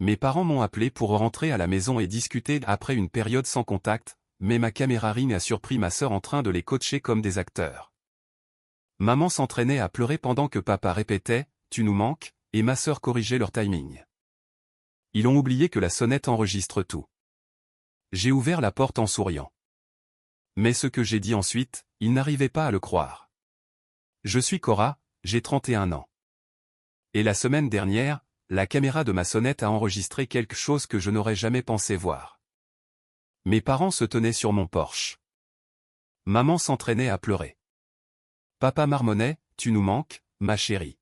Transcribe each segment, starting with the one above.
Mes parents m'ont appelé pour rentrer à la maison et discuter après une période sans contact, mais ma caméra Ring a surpris ma sœur en train de les coacher comme des acteurs. Maman s'entraînait à pleurer pendant que papa répétait « Tu nous manques » et ma sœur corrigeait leur timing. Ils ont oublié que la sonnette enregistre tout. J'ai ouvert la porte en souriant. Mais ce que j'ai dit ensuite, ils n'arrivaient pas à le croire. Je suis Cora, j'ai 31 ans. Et la semaine dernière, la caméra de ma sonnette a enregistré quelque chose que je n'aurais jamais pensé voir. Mes parents se tenaient sur mon porche. Maman s'entraînait à pleurer. Papa marmonnait « Tu nous manques, ma chérie ».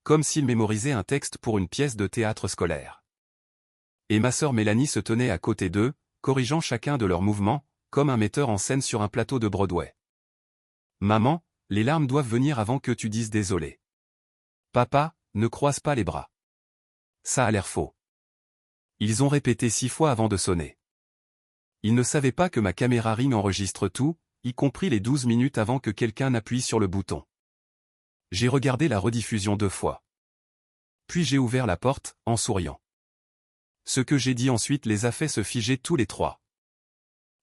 Comme s'il mémorisait un texte pour une pièce de théâtre scolaire. Et ma sœur Mélanie se tenait à côté d'eux, corrigeant chacun de leurs mouvements, comme un metteur en scène sur un plateau de Broadway. Maman, les larmes doivent venir avant que tu dises désolé. Papa, ne croise pas les bras. Ça a l'air faux. Ils ont répété 6 fois avant de sonner. Ils ne savaient pas que ma caméra Ring enregistre tout, y compris les 12 minutes avant que quelqu'un n'appuie sur le bouton. J'ai regardé la rediffusion 2 fois. Puis j'ai ouvert la porte, en souriant. Ce que j'ai dit ensuite les a fait se figer tous les 3.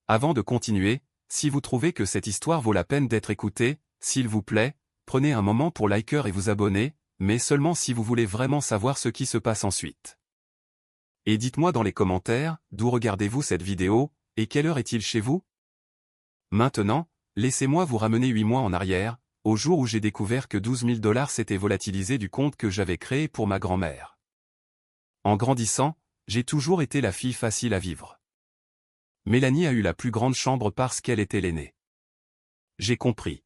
Avant de continuer, si vous trouvez que cette histoire vaut la peine d'être écoutée, s'il vous plaît, prenez un moment pour liker et vous abonner, mais seulement si vous voulez vraiment savoir ce qui se passe ensuite. Et dites-moi dans les commentaires, d'où regardez-vous cette vidéo, et quelle heure est-il chez vous? Maintenant, laissez-moi vous ramener 8 mois en arrière, au jour où j'ai découvert que 12 000 $ s'étaient volatilisés du compte que j'avais créé pour ma grand-mère. En grandissant, j'ai toujours été la fille facile à vivre. Mélanie a eu la plus grande chambre parce qu'elle était l'aînée. J'ai compris.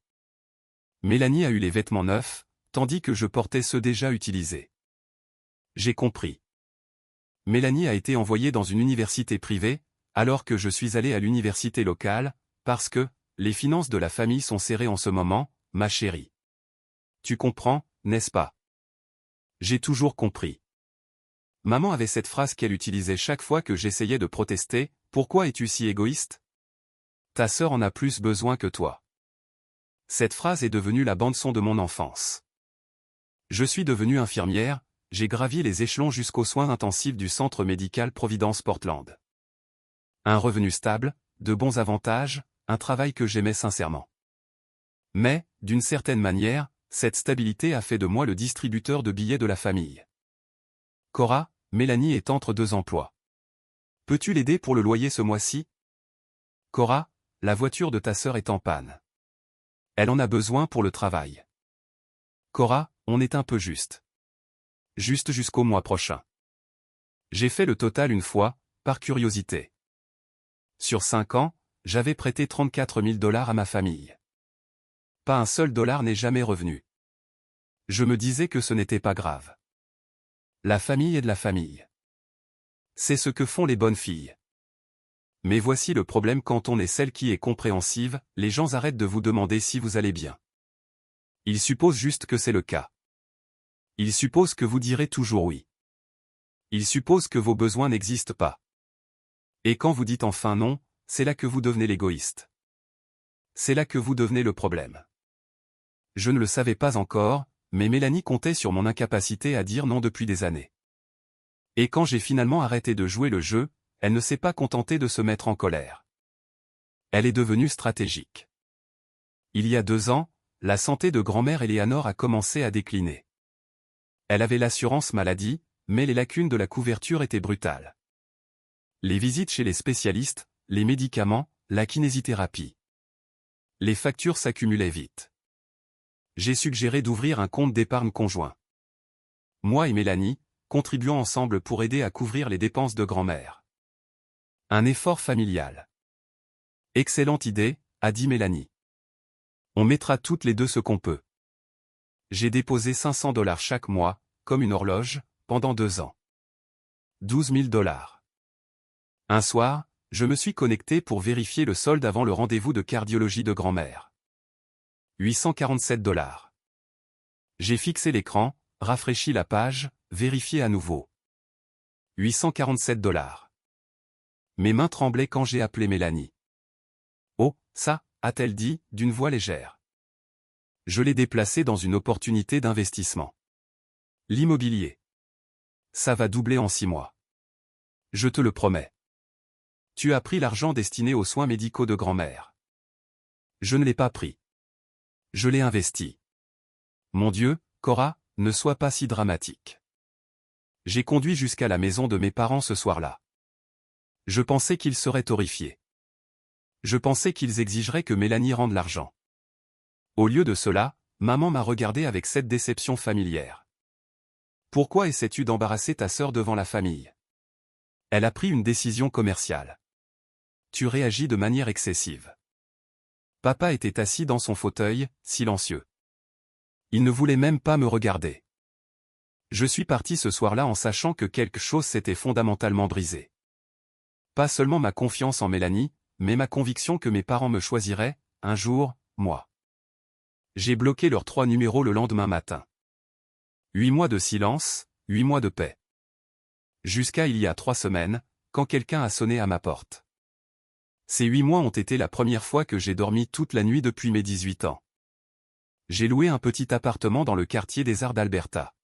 Mélanie a eu les vêtements neufs, tandis que je portais ceux déjà utilisés. J'ai compris. Mélanie a été envoyée dans une université privée, alors que je suis allé à l'université locale, parce que, les finances de la famille sont serrées en ce moment, ma chérie. Tu comprends, n'est-ce pas? J'ai toujours compris. Maman avait cette phrase qu'elle utilisait chaque fois que j'essayais de protester, « Pourquoi es-tu si égoïste? Ta sœur en a plus besoin que toi. » Cette phrase est devenue la bande-son de mon enfance. Je suis devenue infirmière, j'ai gravi les échelons jusqu'aux soins intensifs du centre médical Providence Portland. Un revenu stable, de bons avantages, un travail que j'aimais sincèrement. Mais, d'une certaine manière, cette stabilité a fait de moi le distributeur de billets de la famille. Cora, Mélanie est entre 2 emplois. Peux-tu l'aider pour le loyer ce mois-ci? Cora, la voiture de ta sœur est en panne. Elle en a besoin pour le travail. Cora, on est un peu juste. Juste jusqu'au mois prochain. J'ai fait le total une fois, par curiosité. Sur 5 ans, j'avais prêté 34 000 $ à ma famille. Pas un seul dollar n'est jamais revenu. Je me disais que ce n'était pas grave. La famille est de la famille. C'est ce que font les bonnes filles. Mais voici le problème quand on est celle qui est compréhensive, les gens arrêtent de vous demander si vous allez bien. Ils supposent juste que c'est le cas. Ils supposent que vous direz toujours oui. Ils supposent que vos besoins n'existent pas. Et quand vous dites enfin non, c'est là que vous devenez l'égoïste. C'est là que vous devenez le problème. Je ne le savais pas encore, mais Mélanie comptait sur mon incapacité à dire non depuis des années. Et quand j'ai finalement arrêté de jouer le jeu, elle ne s'est pas contentée de se mettre en colère. Elle est devenue stratégique. Il y a 2 ans, la santé de grand-mère Éléanore a commencé à décliner. Elle avait l'assurance maladie, mais les lacunes de la couverture étaient brutales. Les visites chez les spécialistes, les médicaments, la kinésithérapie. Les factures s'accumulaient vite. J'ai suggéré d'ouvrir un compte d'épargne conjoint. Moi et Mélanie, contribuons ensemble pour aider à couvrir les dépenses de grand-mère. Un effort familial. Excellente idée, a dit Mélanie. On mettra toutes les 2 ce qu'on peut. J'ai déposé 500 $ chaque mois, comme une horloge, pendant 2 ans. 12 000 $. Un soir, je me suis connecté pour vérifier le solde avant le rendez-vous de cardiologie de grand-mère. 847 $. J'ai fixé l'écran, rafraîchi la page, vérifié à nouveau. 847 $. Mes mains tremblaient quand j'ai appelé Mélanie. Oh, ça, a-t-elle dit, d'une voix légère. Je l'ai déplacé dans une opportunité d'investissement. L'immobilier. Ça va doubler en 6 mois. Je te le promets. Tu as pris l'argent destiné aux soins médicaux de grand-mère. Je ne l'ai pas pris. Je l'ai investi. Mon Dieu, Cora, ne sois pas si dramatique. J'ai conduit jusqu'à la maison de mes parents ce soir-là. Je pensais qu'ils seraient horrifiés. Je pensais qu'ils exigeraient que Mélanie rende l'argent. Au lieu de cela, maman m'a regardé avec cette déception familière. Pourquoi essaies-tu d'embarrasser ta sœur devant la famille? Elle a pris une décision commerciale. Tu réagis de manière excessive. Papa était assis dans son fauteuil, silencieux. Il ne voulait même pas me regarder. Je suis parti ce soir-là en sachant que quelque chose s'était fondamentalement brisé. Pas seulement ma confiance en Mélanie, mais ma conviction que mes parents me choisiraient, un jour, moi. J'ai bloqué leurs 3 numéros le lendemain matin. 8 mois de silence, 8 mois de paix. Jusqu'à il y a 3 semaines, quand quelqu'un a sonné à ma porte. Ces 8 mois ont été la première fois que j'ai dormi toute la nuit depuis mes 18 ans. J'ai loué un petit appartement dans le quartier des Arts d'Alberta.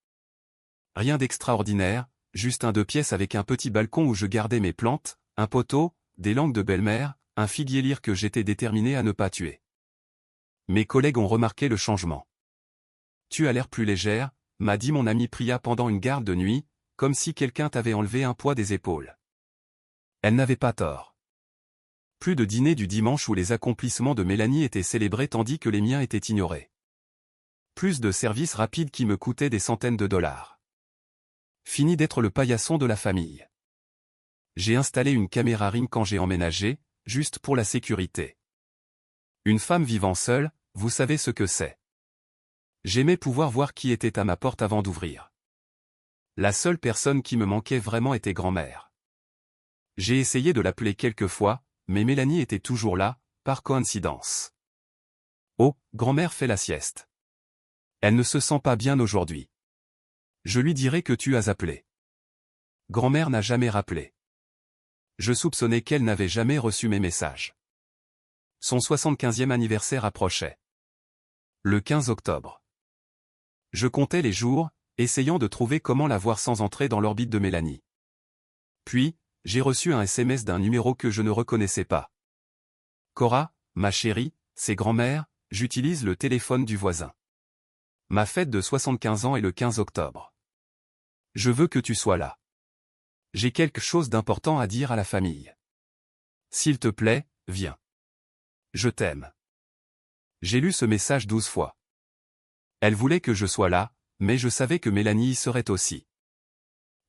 Rien d'extraordinaire, juste un 2 pièces avec un petit balcon où je gardais mes plantes, un poteau, des langues de belle-mère, un figuier lyre que j'étais déterminé à ne pas tuer. Mes collègues ont remarqué le changement. Tu as l'air plus légère, m'a dit mon ami Priya pendant une garde de nuit, comme si quelqu'un t'avait enlevé un poids des épaules. Elle n'avait pas tort. Plus de dîner du dimanche où les accomplissements de Mélanie étaient célébrés tandis que les miens étaient ignorés. Plus de services rapides qui me coûtaient des centaines de dollars. Fini d'être le paillasson de la famille. J'ai installé une caméra Ring quand j'ai emménagé, juste pour la sécurité. Une femme vivant seule, vous savez ce que c'est. J'aimais pouvoir voir qui était à ma porte avant d'ouvrir. La seule personne qui me manquait vraiment était grand-mère. J'ai essayé de l'appeler quelques fois, mais Mélanie était toujours là, par coïncidence. Oh, grand-mère fait la sieste. Elle ne se sent pas bien aujourd'hui. Je lui dirai que tu as appelé. Grand-mère n'a jamais rappelé. Je soupçonnais qu'elle n'avait jamais reçu mes messages. Son 75e anniversaire approchait. Le 15 octobre. Je comptais les jours, essayant de trouver comment la voir sans entrer dans l'orbite de Mélanie. Puis, j'ai reçu un SMS d'un numéro que je ne reconnaissais pas. Cora, ma chérie, c'est grand-mère, j'utilise le téléphone du voisin. Ma fête de 75 ans est le 15 octobre. Je veux que tu sois là. J'ai quelque chose d'important à dire à la famille. S'il te plaît, viens. Je t'aime. J'ai lu ce message 12 fois. Elle voulait que je sois là, mais je savais que Mélanie y serait aussi.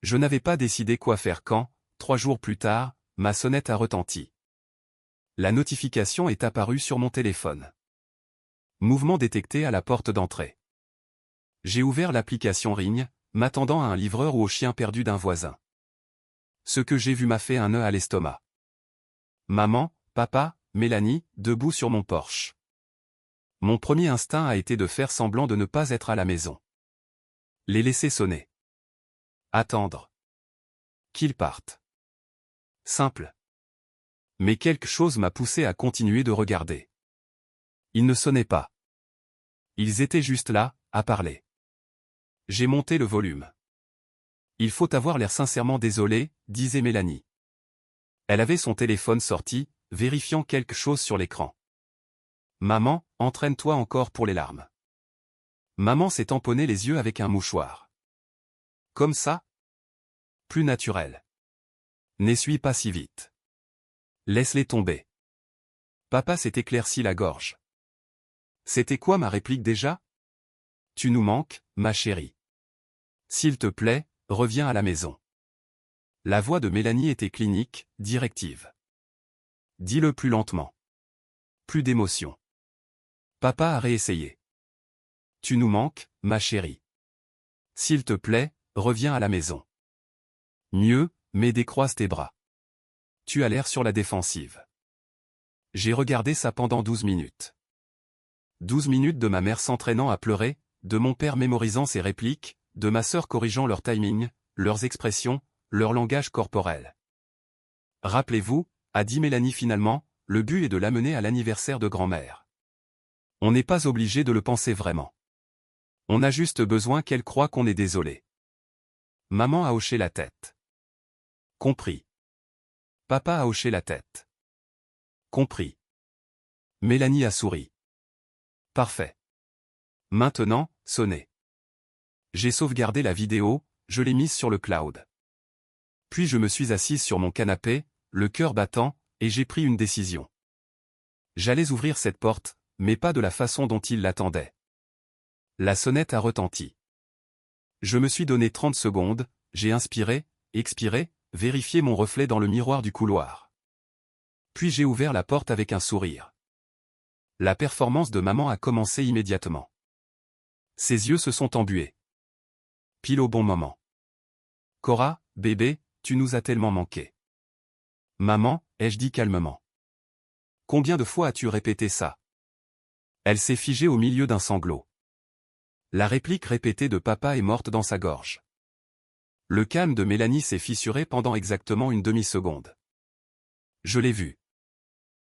Je n'avais pas décidé quoi faire quand, 3 jours plus tard, ma sonnette a retenti. La notification est apparue sur mon téléphone. Mouvement détecté à la porte d'entrée. J'ai ouvert l'application Ring, m'attendant à un livreur ou au chien perdu d'un voisin. Ce que j'ai vu m'a fait un nœud à l'estomac. Maman, papa, Mélanie, debout sur mon porche. Mon premier instinct a été de faire semblant de ne pas être à la maison. Les laisser sonner. Attendre. Qu'ils partent. Simple. Mais quelque chose m'a poussé à continuer de regarder. Ils ne sonnaient pas. Ils étaient juste là, à parler. J'ai monté le volume. Il faut avoir l'air sincèrement désolé, disait Mélanie. Elle avait son téléphone sorti, vérifiant quelque chose sur l'écran. Maman, entraîne-toi encore pour les larmes. Maman s'est tamponné les yeux avec un mouchoir. Comme ça? Plus naturel. N'essuie pas si vite. Laisse-les tomber. Papa s'est éclairci la gorge. C'était quoi ma réplique déjà? Tu nous manques, ma chérie. S'il te plaît, reviens à la maison. La voix de Mélanie était clinique, directive. Dis-le plus lentement. Plus d'émotion. Papa a réessayé. Tu nous manques, ma chérie. S'il te plaît, reviens à la maison. Mieux, mais décroise tes bras. Tu as l'air sur la défensive. J'ai regardé ça pendant 12 minutes. 12 minutes de ma mère s'entraînant à pleurer, de mon père mémorisant ses répliques, de ma sœur corrigeant leur timing, leurs expressions, leur langage corporel. Rappelez-vous, a dit Mélanie finalement, le but est de l'amener à l'anniversaire de grand-mère. On n'est pas obligé de le penser vraiment. On a juste besoin qu'elle croie qu'on est désolé. Maman a hoché la tête. Compris. Papa a hoché la tête. Compris. Mélanie a souri. Parfait. Maintenant, sonnez. J'ai sauvegardé la vidéo, je l'ai mise sur le cloud. Puis je me suis assise sur mon canapé, le cœur battant, et j'ai pris une décision. J'allais ouvrir cette porte, mais pas de la façon dont il l'attendait. La sonnette a retenti. Je me suis donné 30 secondes, j'ai inspiré, expiré, vérifié mon reflet dans le miroir du couloir. Puis j'ai ouvert la porte avec un sourire. La performance de maman a commencé immédiatement. Ses yeux se sont embués. Pile au bon moment. Cora, bébé, tu nous as tellement manqué. Maman, ai-je dit calmement. Combien de fois as-tu répété ça? Elle s'est figée au milieu d'un sanglot. La réplique répétée de papa est morte dans sa gorge. Le calme de Mélanie s'est fissuré pendant exactement une demi-seconde. Je l'ai vu.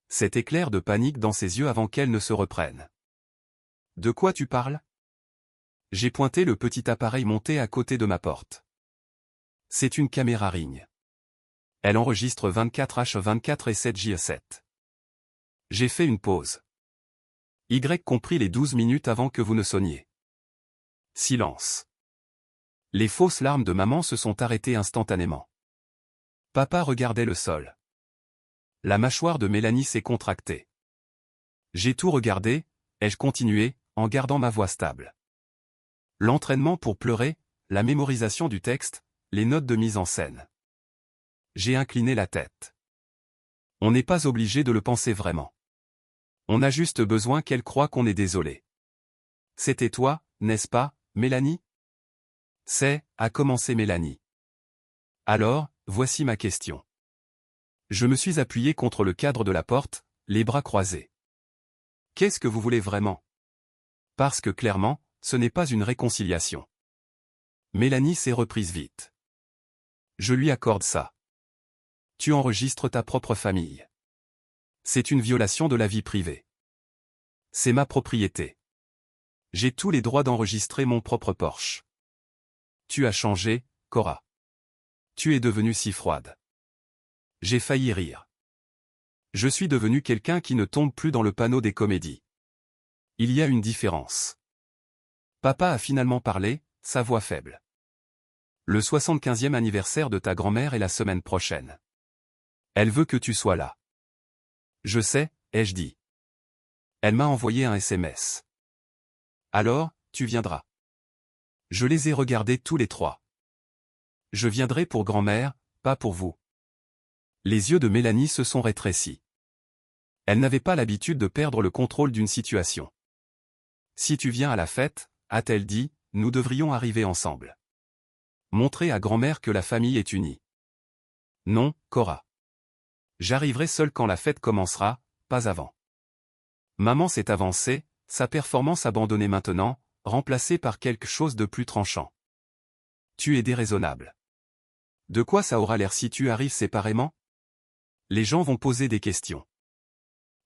Cet éclair de panique dans ses yeux avant qu'elle ne se reprenne. De quoi tu parles? J'ai pointé le petit appareil monté à côté de ma porte. C'est une caméra Ring. Elle enregistre 24h24 et 7h7. J'ai fait une pause. Y compris les 12 minutes avant que vous ne sonniez. Silence. Les fausses larmes de maman se sont arrêtées instantanément. Papa regardait le sol. La mâchoire de Mélanie s'est contractée. J'ai tout regardé, ai-je continué, en gardant ma voix stable. L'entraînement pour pleurer, la mémorisation du texte, les notes de mise en scène. J'ai incliné la tête. On n'est pas obligé de le penser vraiment. On a juste besoin qu'elle croie qu'on est désolé. C'était toi, n'est-ce pas, Mélanie? A commencé Mélanie. Alors, voici ma question. Je me suis appuyé contre le cadre de la porte, les bras croisés. Qu'est-ce que vous voulez vraiment? Parce que clairement, ce n'est pas une réconciliation. Mélanie s'est reprise vite. Je lui accorde ça. Tu enregistres ta propre famille. C'est une violation de la vie privée. C'est ma propriété. J'ai tous les droits d'enregistrer mon propre Porsche. Tu as changé, Cora. Tu es devenue si froide. J'ai failli rire. Je suis devenu quelqu'un qui ne tombe plus dans le panneau des comédies. Il y a une différence. Papa a finalement parlé, sa voix faible. Le 75e anniversaire de ta grand-mère est la semaine prochaine. Elle veut que tu sois là. Je sais, ai-je dit. Elle m'a envoyé un SMS. Alors, tu viendras. Je les ai regardés tous les trois. Je viendrai pour grand-mère, pas pour vous. Les yeux de Mélanie se sont rétrécis. Elle n'avait pas l'habitude de perdre le contrôle d'une situation. Si tu viens à la fête, a-t-elle dit, nous devrions arriver ensemble. Montrer à grand-mère que la famille est unie. Non, Cora. J'arriverai seul quand la fête commencera, pas avant. Maman s'est avancée, sa performance abandonnée maintenant, remplacée par quelque chose de plus tranchant. Tu es déraisonnable. De quoi ça aura l'air si tu arrives séparément? Les gens vont poser des questions.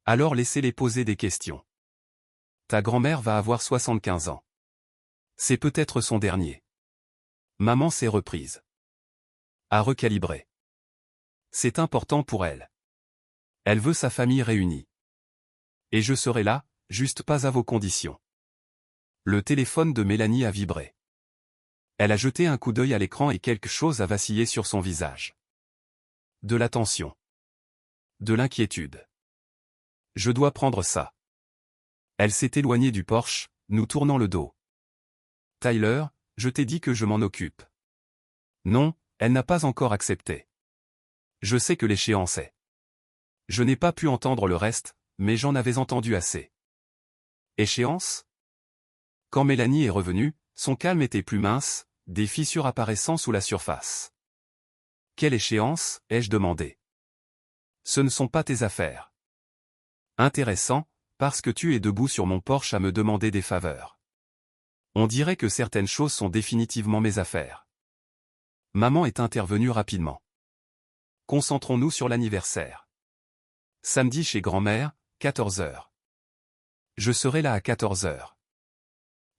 Alors laissez-les poser des questions. Ta grand-mère va avoir 75 ans. C'est peut-être son dernier. Maman s'est reprise. A recalibré. C'est important pour elle. Elle veut sa famille réunie. Et je serai là, juste pas à vos conditions. Le téléphone de Mélanie a vibré. Elle a jeté un coup d'œil à l'écran et quelque chose a vacillé sur son visage. De la tension. De l'inquiétude. Je dois prendre ça. Elle s'est éloignée du Porsche, nous tournant le dos. Tyler, je t'ai dit que je m'en occupe. Non, elle n'a pas encore accepté. Je sais que l'échéance est. Je n'ai pas pu entendre le reste, mais j'en avais entendu assez. Échéance? Quand Mélanie est revenue, son calme était plus mince, des fissures apparaissant sous la surface. Quelle échéance, ai-je demandé. Ce ne sont pas tes affaires. Intéressant, parce que tu es debout sur mon Porsche à me demander des faveurs. On dirait que certaines choses sont définitivement mes affaires. Maman est intervenue rapidement. Concentrons-nous sur l'anniversaire. Samedi chez grand-mère, 14h. Je serai là à 14h.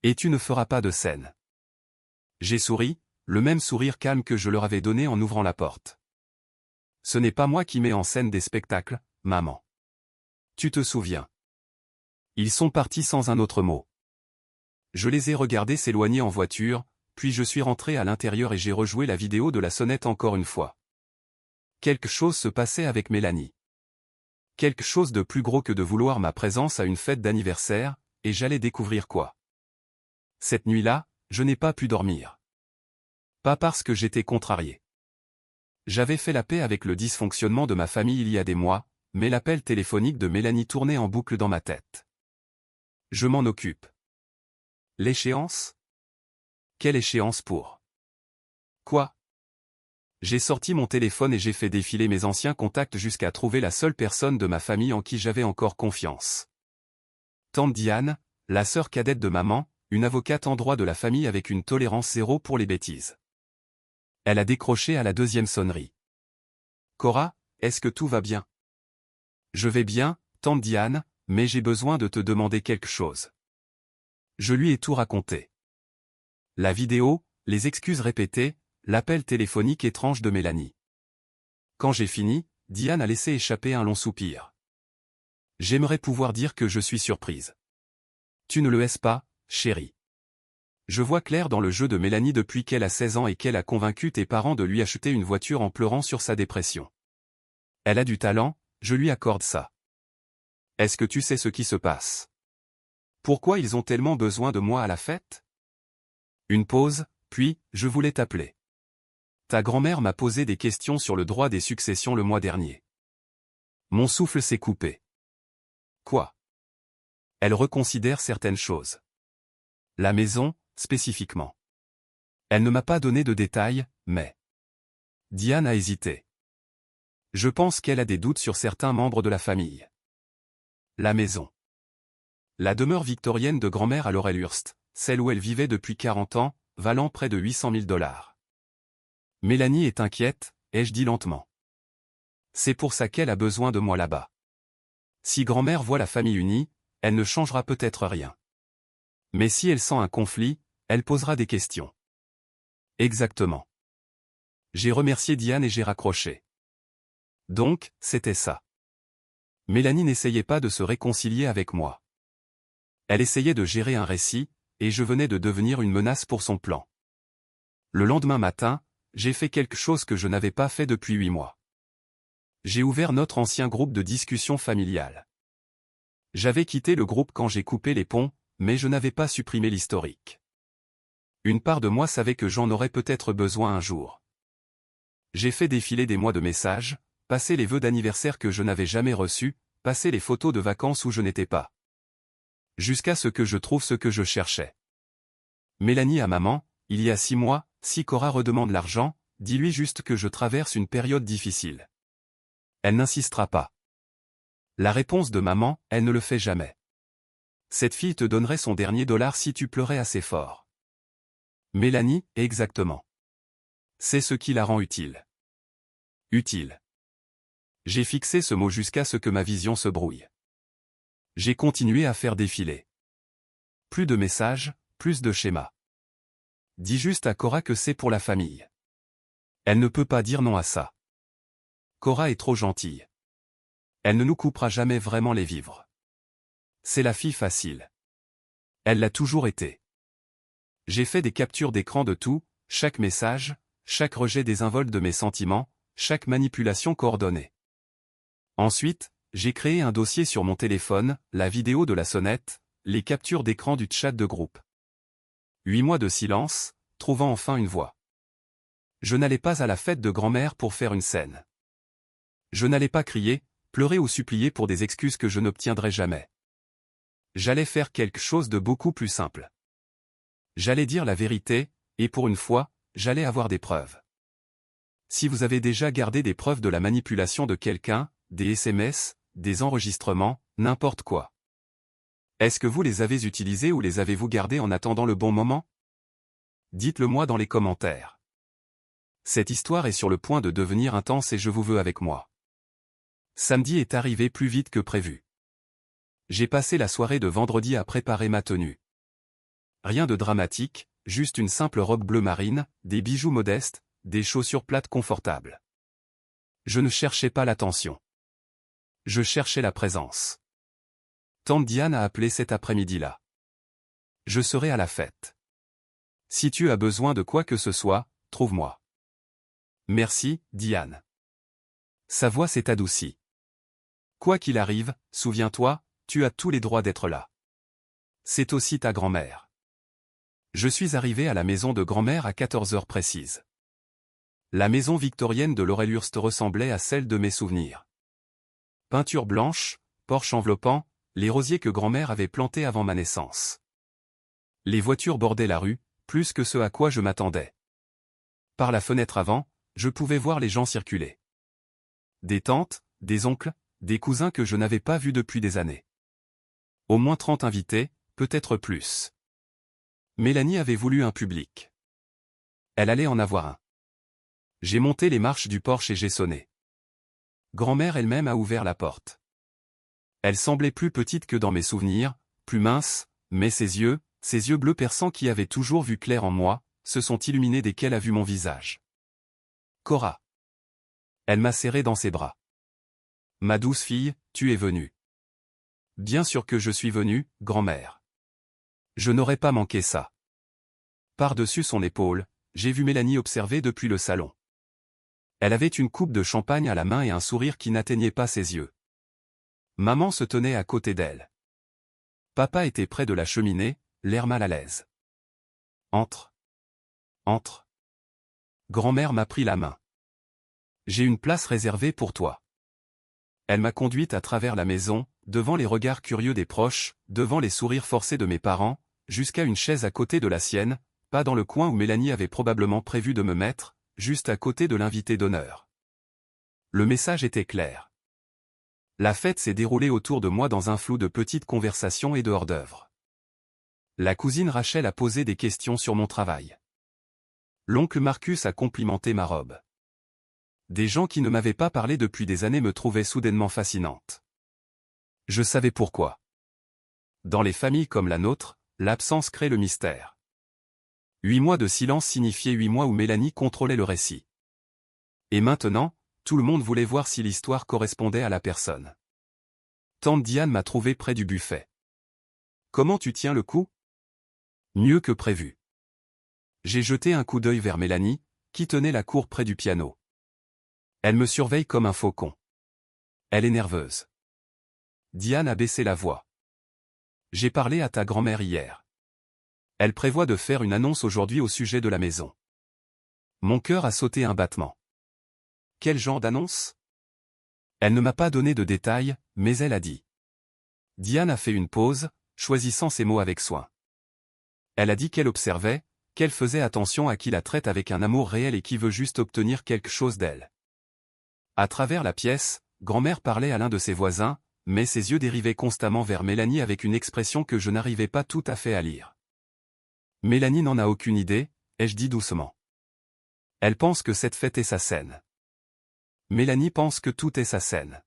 Et tu ne feras pas de scène. J'ai souri, le même sourire calme que je leur avais donné en ouvrant la porte. Ce n'est pas moi qui mets en scène des spectacles, maman. Tu te souviens. Ils sont partis sans un autre mot. Je les ai regardés s'éloigner en voiture, puis je suis rentré à l'intérieur et j'ai rejoué la vidéo de la sonnette encore une fois. Quelque chose se passait avec Mélanie. Quelque chose de plus gros que de vouloir ma présence à une fête d'anniversaire, et j'allais découvrir quoi. Cette nuit-là, je n'ai pas pu dormir. Pas parce que j'étais contrarié. J'avais fait la paix avec le dysfonctionnement de ma famille il y a des mois, mais l'appel téléphonique de Mélanie tournait en boucle dans ma tête. Je m'en occupe. L'échéance? Quelle échéance pour? Quoi? J'ai sorti mon téléphone et j'ai fait défiler mes anciens contacts jusqu'à trouver la seule personne de ma famille en qui j'avais encore confiance. Tante Diane, la sœur cadette de maman, une avocate en droit de la famille avec une tolérance zéro pour les bêtises. Elle a décroché à la deuxième sonnerie. Cora, est-ce que tout va bien? Je vais bien, tante Diane, mais j'ai besoin de te demander quelque chose. Je lui ai tout raconté. La vidéo, les excuses répétées, l'appel téléphonique étrange de Mélanie. Quand j'ai fini, Diane a laissé échapper un long soupir. J'aimerais pouvoir dire que je suis surprise. Tu ne le es pas, chérie. Je vois clair dans le jeu de Mélanie depuis qu'elle a 16 ans et qu'elle a convaincu tes parents de lui acheter une voiture en pleurant sur sa dépression. Elle a du talent, je lui accorde ça. Est-ce que tu sais ce qui se passe? Pourquoi ils ont tellement besoin de moi à la fête? Une pause, puis, je voulais t'appeler. Ta grand-mère m'a posé des questions sur le droit des successions le mois dernier. Mon souffle s'est coupé. Quoi? Elle reconsidère certaines choses. La maison, spécifiquement. Elle ne m'a pas donné de détails, mais... Diane a hésité. Je pense qu'elle a des doutes sur certains membres de la famille. La maison. La demeure victorienne de grand-mère à Laurelhurst, celle où elle vivait depuis 40 ans, valant près de 800 000 $. Mélanie est inquiète, ai-je dit lentement. C'est pour ça qu'elle a besoin de moi là-bas. Si grand-mère voit la famille unie, elle ne changera peut-être rien. Mais si elle sent un conflit, elle posera des questions. Exactement. J'ai remercié Diane et j'ai raccroché. Donc, c'était ça. Mélanie n'essayait pas de se réconcilier avec moi. Elle essayait de gérer un récit, et je venais de devenir une menace pour son plan. Le lendemain matin, j'ai fait quelque chose que je n'avais pas fait depuis 8 mois. J'ai ouvert notre ancien groupe de discussion familiale. J'avais quitté le groupe quand j'ai coupé les ponts, mais je n'avais pas supprimé l'historique. Une part de moi savait que j'en aurais peut-être besoin un jour. J'ai fait défiler des mois de messages, passé les vœux d'anniversaire que je n'avais jamais reçus, passé les photos de vacances où je n'étais pas. Jusqu'à ce que je trouve ce que je cherchais. Mélanie à maman, il y a 6 mois, si Cora redemande l'argent, dis-lui juste que je traverse une période difficile. Elle n'insistera pas. La réponse de maman, elle ne le fait jamais. Cette fille te donnerait son dernier dollar si tu pleurais assez fort. Mélanie, exactement. C'est ce qui la rend utile. Utile. J'ai fixé ce mot jusqu'à ce que ma vision se brouille. J'ai continué à faire défiler. Plus de messages, plus de schémas. Dis juste à Cora que c'est pour la famille. Elle ne peut pas dire non à ça. Cora est trop gentille. Elle ne nous coupera jamais vraiment les vivres. C'est la fille facile. Elle l'a toujours été. J'ai fait des captures d'écran de tout, chaque message, chaque rejet désinvolte de mes sentiments, chaque manipulation coordonnée. Ensuite, j'ai créé un dossier sur mon téléphone, la vidéo de la sonnette, les captures d'écran du chat de groupe. 8 mois de silence, trouvant enfin une voix. Je n'allais pas à la fête de grand-mère pour faire une scène. Je n'allais pas crier, pleurer ou supplier pour des excuses que je n'obtiendrais jamais. J'allais faire quelque chose de beaucoup plus simple. J'allais dire la vérité, et pour une fois, j'allais avoir des preuves. Si vous avez déjà gardé des preuves de la manipulation de quelqu'un, des SMS, des enregistrements, n'importe quoi. Est-ce que vous les avez utilisés ou les avez-vous gardés en attendant le bon moment? Dites-le moi dans les commentaires. Cette histoire est sur le point de devenir intense et je vous veux avec moi. Samedi est arrivé plus vite que prévu. J'ai passé la soirée de vendredi à préparer ma tenue. Rien de dramatique, juste une simple robe bleu marine, des bijoux modestes, des chaussures plates confortables. Je ne cherchais pas l'attention. Je cherchais la présence. Tante Diane a appelé cet après-midi-là. Je serai à la fête. Si tu as besoin de quoi que ce soit, trouve-moi. Merci, Diane. Sa voix s'est adoucie. Quoi qu'il arrive, souviens-toi, tu as tous les droits d'être là. C'est aussi ta grand-mère. Je suis arrivé à la maison de grand-mère à 14 heures précises. La maison victorienne de Laurelhurst ressemblait à celle de mes souvenirs. Peinture blanche, porche enveloppant, les rosiers que grand-mère avait plantés avant ma naissance. Les voitures bordaient la rue, plus que ce à quoi je m'attendais. Par la fenêtre avant, je pouvais voir les gens circuler. Des tantes, des oncles, des cousins que je n'avais pas vus depuis des années. Au moins 30 invités, peut-être plus. Mélanie avait voulu un public. Elle allait en avoir un. J'ai monté les marches du porche et j'ai sonné. Grand-mère elle-même a ouvert la porte. Elle semblait plus petite que dans mes souvenirs, plus mince, mais ses yeux bleus perçants qui avaient toujours vu clair en moi, se sont illuminés dès qu'elle a vu mon visage. Cora. Elle m'a serré dans ses bras. Ma douce fille, tu es venue. Bien sûr que je suis venue, grand-mère. Je n'aurais pas manqué ça. Par-dessus son épaule, j'ai vu Mélanie observer depuis le salon. Elle avait une coupe de champagne à la main et un sourire qui n'atteignait pas ses yeux. Maman se tenait à côté d'elle. Papa était près de la cheminée, l'air mal à l'aise. Entre. Entre. Grand-mère m'a pris la main. J'ai une place réservée pour toi. Elle m'a conduite à travers la maison, devant les regards curieux des proches, devant les sourires forcés de mes parents, jusqu'à une chaise à côté de la sienne, pas dans le coin où Mélanie avait probablement prévu de me mettre, juste à côté de l'invité d'honneur. Le message était clair. La fête s'est déroulée autour de moi dans un flou de petites conversations et de hors-d'œuvre. La cousine Rachel a posé des questions sur mon travail. L'oncle Marcus a complimenté ma robe. Des gens qui ne m'avaient pas parlé depuis des années me trouvaient soudainement fascinante. Je savais pourquoi. Dans les familles comme la nôtre, l'absence crée le mystère. 8 mois de silence signifiaient 8 mois où Mélanie contrôlait le récit. Et maintenant, tout le monde voulait voir si l'histoire correspondait à la personne. Tante Diane m'a trouvé près du buffet. Comment tu tiens le coup? Mieux que prévu. J'ai jeté un coup d'œil vers Mélanie, qui tenait la cour près du piano. Elle me surveille comme un faucon. Elle est nerveuse. Diane a baissé la voix. J'ai parlé à ta grand-mère hier. Elle prévoit de faire une annonce aujourd'hui au sujet de la maison. Mon cœur a sauté un battement. Quel genre d'annonce? Elle ne m'a pas donné de détails, mais elle a dit. Diane a fait une pause, choisissant ses mots avec soin. Elle a dit qu'elle observait, qu'elle faisait attention à qui la traite avec un amour réel et qui veut juste obtenir quelque chose d'elle. À travers la pièce, grand-mère parlait à l'un de ses voisins, mais ses yeux dérivaient constamment vers Mélanie avec une expression que je n'arrivais pas tout à fait à lire. Mélanie n'en a aucune idée, ai-je dit doucement. Elle pense que cette fête est sa scène. Mélanie pense que tout est sa scène.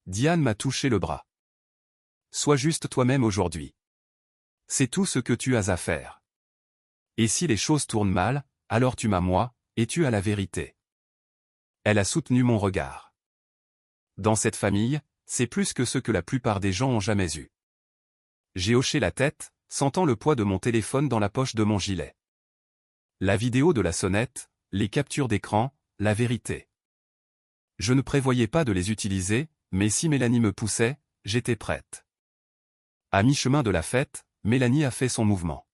Diane m'a touché le bras. Sois juste toi-même aujourd'hui. C'est tout ce que tu as à faire. Et si les choses tournent mal, alors tu m'as moi, et tu as la vérité. Elle a soutenu mon regard. Dans cette famille, c'est plus que ce que la plupart des gens ont jamais eu. J'ai hoché la tête, sentant le poids de mon téléphone dans la poche de mon gilet. La vidéo de la sonnette, les captures d'écran, la vérité. Je ne prévoyais pas de les utiliser, mais si Mélanie me poussait, j'étais prête. À mi-chemin de la fête, Mélanie a fait son mouvement.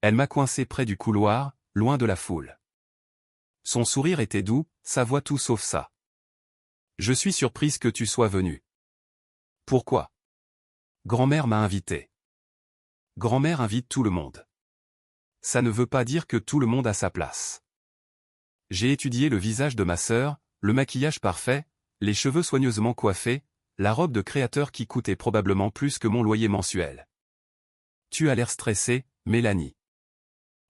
Elle m'a coincé près du couloir, loin de la foule. Son sourire était doux, sa voix tout sauf ça. Je suis surprise que tu sois venue. Pourquoi? Grand-mère m'a invité. Grand-mère invite tout le monde. Ça ne veut pas dire que tout le monde a sa place. J'ai étudié le visage de ma sœur, le maquillage parfait, les cheveux soigneusement coiffés, la robe de créateur qui coûtait probablement plus que mon loyer mensuel. Tu as l'air stressée, Mélanie.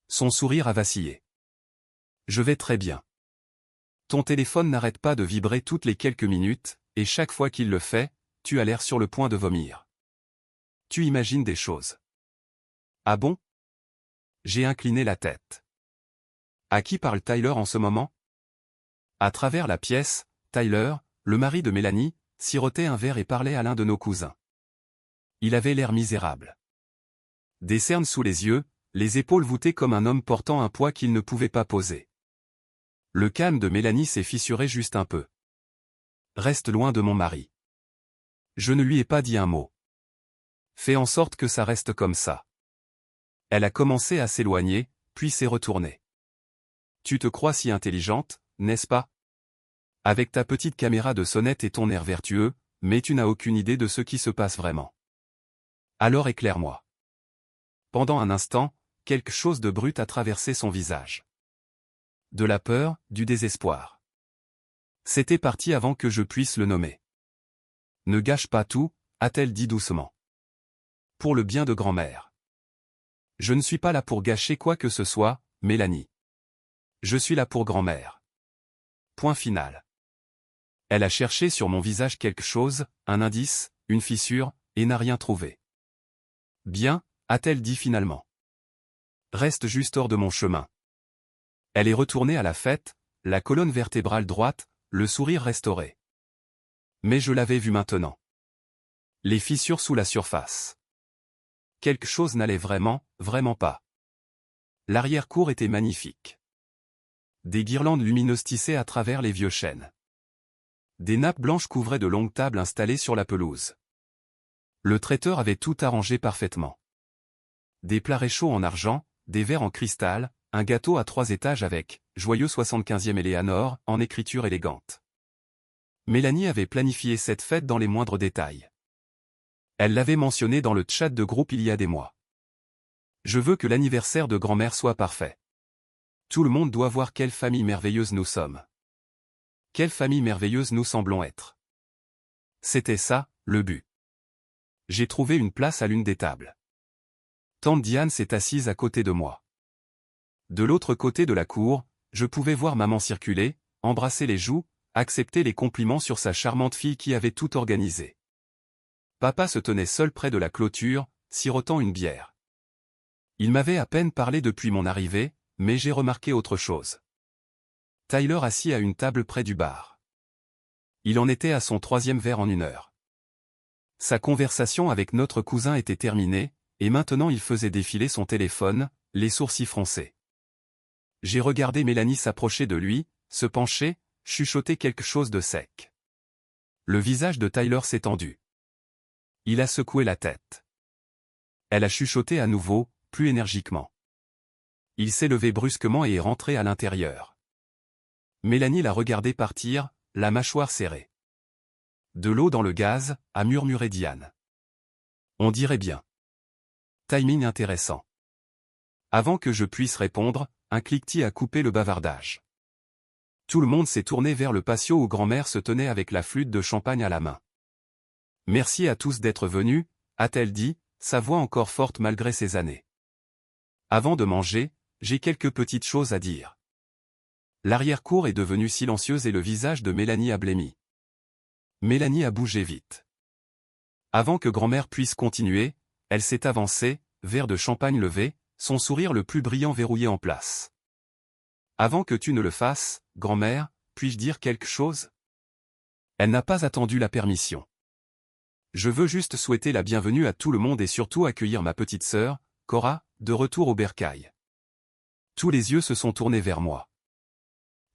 Son sourire a vacillé. Je vais très bien. Ton téléphone n'arrête pas de vibrer toutes les quelques minutes, et chaque fois qu'il le fait, tu as l'air sur le point de vomir. Tu imagines des choses. Ah bon? J'ai incliné la tête. À qui parle Tyler en ce moment? À travers la pièce, Tyler, le mari de Mélanie, sirotait un verre et parlait à l'un de nos cousins. Il avait l'air misérable. Des cernes sous les yeux, les épaules voûtées comme un homme portant un poids qu'il ne pouvait pas poser. Le calme de Mélanie s'est fissuré juste un peu. Reste loin de mon mari. Je ne lui ai pas dit un mot. Fais en sorte que ça reste comme ça. Elle a commencé à s'éloigner, puis s'est retournée. Tu te crois si intelligente, n'est-ce pas? Avec ta petite caméra de sonnette et ton air vertueux, mais tu n'as aucune idée de ce qui se passe vraiment. Alors éclaire-moi. Pendant un instant, quelque chose de brut a traversé son visage. De la peur, du désespoir. C'était parti avant que je puisse le nommer. Ne gâche pas tout, a-t-elle dit doucement. Pour le bien de grand-mère. Je ne suis pas là pour gâcher quoi que ce soit, Mélanie. Je suis là pour grand-mère. Point final. Elle a cherché sur mon visage quelque chose, un indice, une fissure, et n'a rien trouvé. Bien, a-t-elle dit finalement. Reste juste hors de mon chemin. Elle est retournée à la fête, la colonne vertébrale droite, le sourire restauré. Mais je l'avais vu maintenant. Les fissures sous la surface. Quelque chose n'allait vraiment, vraiment pas. L'arrière-cour était magnifique. Des guirlandes lumineuses tissaient à travers les vieux chênes. Des nappes blanches couvraient de longues tables installées sur la pelouse. Le traiteur avait tout arrangé parfaitement. Des plats réchauds en argent, des verres en cristal, un gâteau à 3 étages avec « Joyeux 75e Éléanore » en écriture élégante. Mélanie avait planifié cette fête dans les moindres détails. Elle l'avait mentionné dans le chat de groupe il y a des mois. Je veux que l'anniversaire de grand-mère soit parfait. Tout le monde doit voir quelle famille merveilleuse nous sommes. Quelle famille merveilleuse nous semblons être. C'était ça, le but. J'ai trouvé une place à l'une des tables. Tante Diane s'est assise à côté de moi. De l'autre côté de la cour, je pouvais voir maman circuler, embrasser les joues, accepter les compliments sur sa charmante fille qui avait tout organisé. Papa se tenait seul près de la clôture, sirotant une bière. Il m'avait à peine parlé depuis mon arrivée, mais j'ai remarqué autre chose. Tyler assis à une table près du bar. Il en était à son 3e verre en 1 heure. Sa conversation avec notre cousin était terminée, et maintenant il faisait défiler son téléphone, les sourcils froncés. J'ai regardé Mélanie s'approcher de lui, se pencher, chuchoter quelque chose de sec. Le visage de Tyler s'est tendu. Il a secoué la tête. Elle a chuchoté à nouveau, plus énergiquement. Il s'est levé brusquement et est rentré à l'intérieur. Mélanie l'a regardé partir, la mâchoire serrée. De l'eau dans le gaz, a murmuré Diane. On dirait bien. Timing intéressant. Avant que je puisse répondre, un cliquetis a coupé le bavardage. Tout le monde s'est tourné vers le patio où grand-mère se tenait avec la flûte de champagne à la main. Merci à tous d'être venus, a-t-elle dit, sa voix encore forte malgré ses années. Avant de manger, j'ai quelques petites choses à dire. L'arrière-cour est devenue silencieuse et le visage de Mélanie a blêmi. Mélanie a bougé vite. Avant que grand-mère puisse continuer, elle s'est avancée, verre de champagne levé, son sourire le plus brillant verrouillé en place. Avant que tu ne le fasses, grand-mère, puis-je dire quelque chose? Elle n'a pas attendu la permission. Je veux juste souhaiter la bienvenue à tout le monde et surtout accueillir ma petite sœur, Cora, de retour au bercail. Tous les yeux se sont tournés vers moi.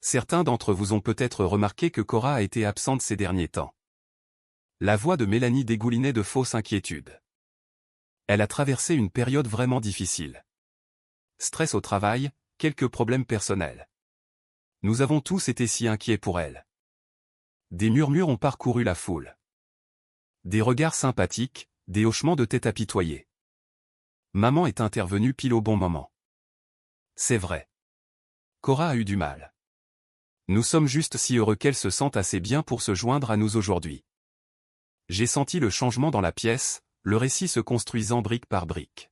Certains d'entre vous ont peut-être remarqué que Cora a été absente ces derniers temps. La voix de Mélanie dégoulinait de fausses inquiétudes. Elle a traversé une période vraiment difficile. Stress au travail, quelques problèmes personnels. Nous avons tous été si inquiets pour elle. Des murmures ont parcouru la foule. Des regards sympathiques, des hochements de tête apitoyés. Maman est intervenue pile au bon moment. C'est vrai. Cora a eu du mal. Nous sommes juste si heureux qu'elle se sente assez bien pour se joindre à nous aujourd'hui. J'ai senti le changement dans la pièce, le récit se construisant brique par brique.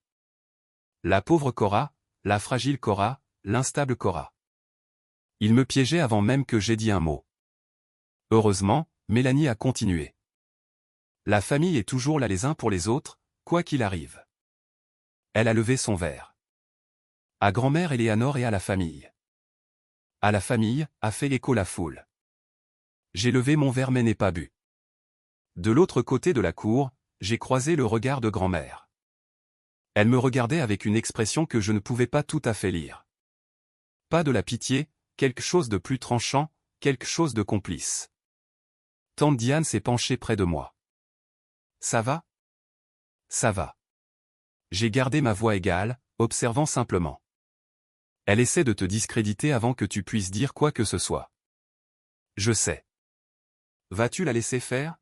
La pauvre Cora, la fragile Cora, l'instable Cora. Il me piégeait avant même que j'aie dit un mot. Heureusement, Mélanie a continué. La famille est toujours là les uns pour les autres, quoi qu'il arrive. Elle a levé son verre. À grand-mère Éléanore et à la famille. À la famille, a fait écho la foule. J'ai levé mon verre mais n'ai pas bu. De l'autre côté de la cour, j'ai croisé le regard de grand-mère. Elle me regardait avec une expression que je ne pouvais pas tout à fait lire. Pas de la pitié, quelque chose de plus tranchant, quelque chose de complice. Tante Diane s'est penchée près de moi. Ça va? Ça va. J'ai gardé ma voix égale, observant simplement. Elle essaie de te discréditer avant que tu puisses dire quoi que ce soit. Je sais. Vas-tu la laisser faire?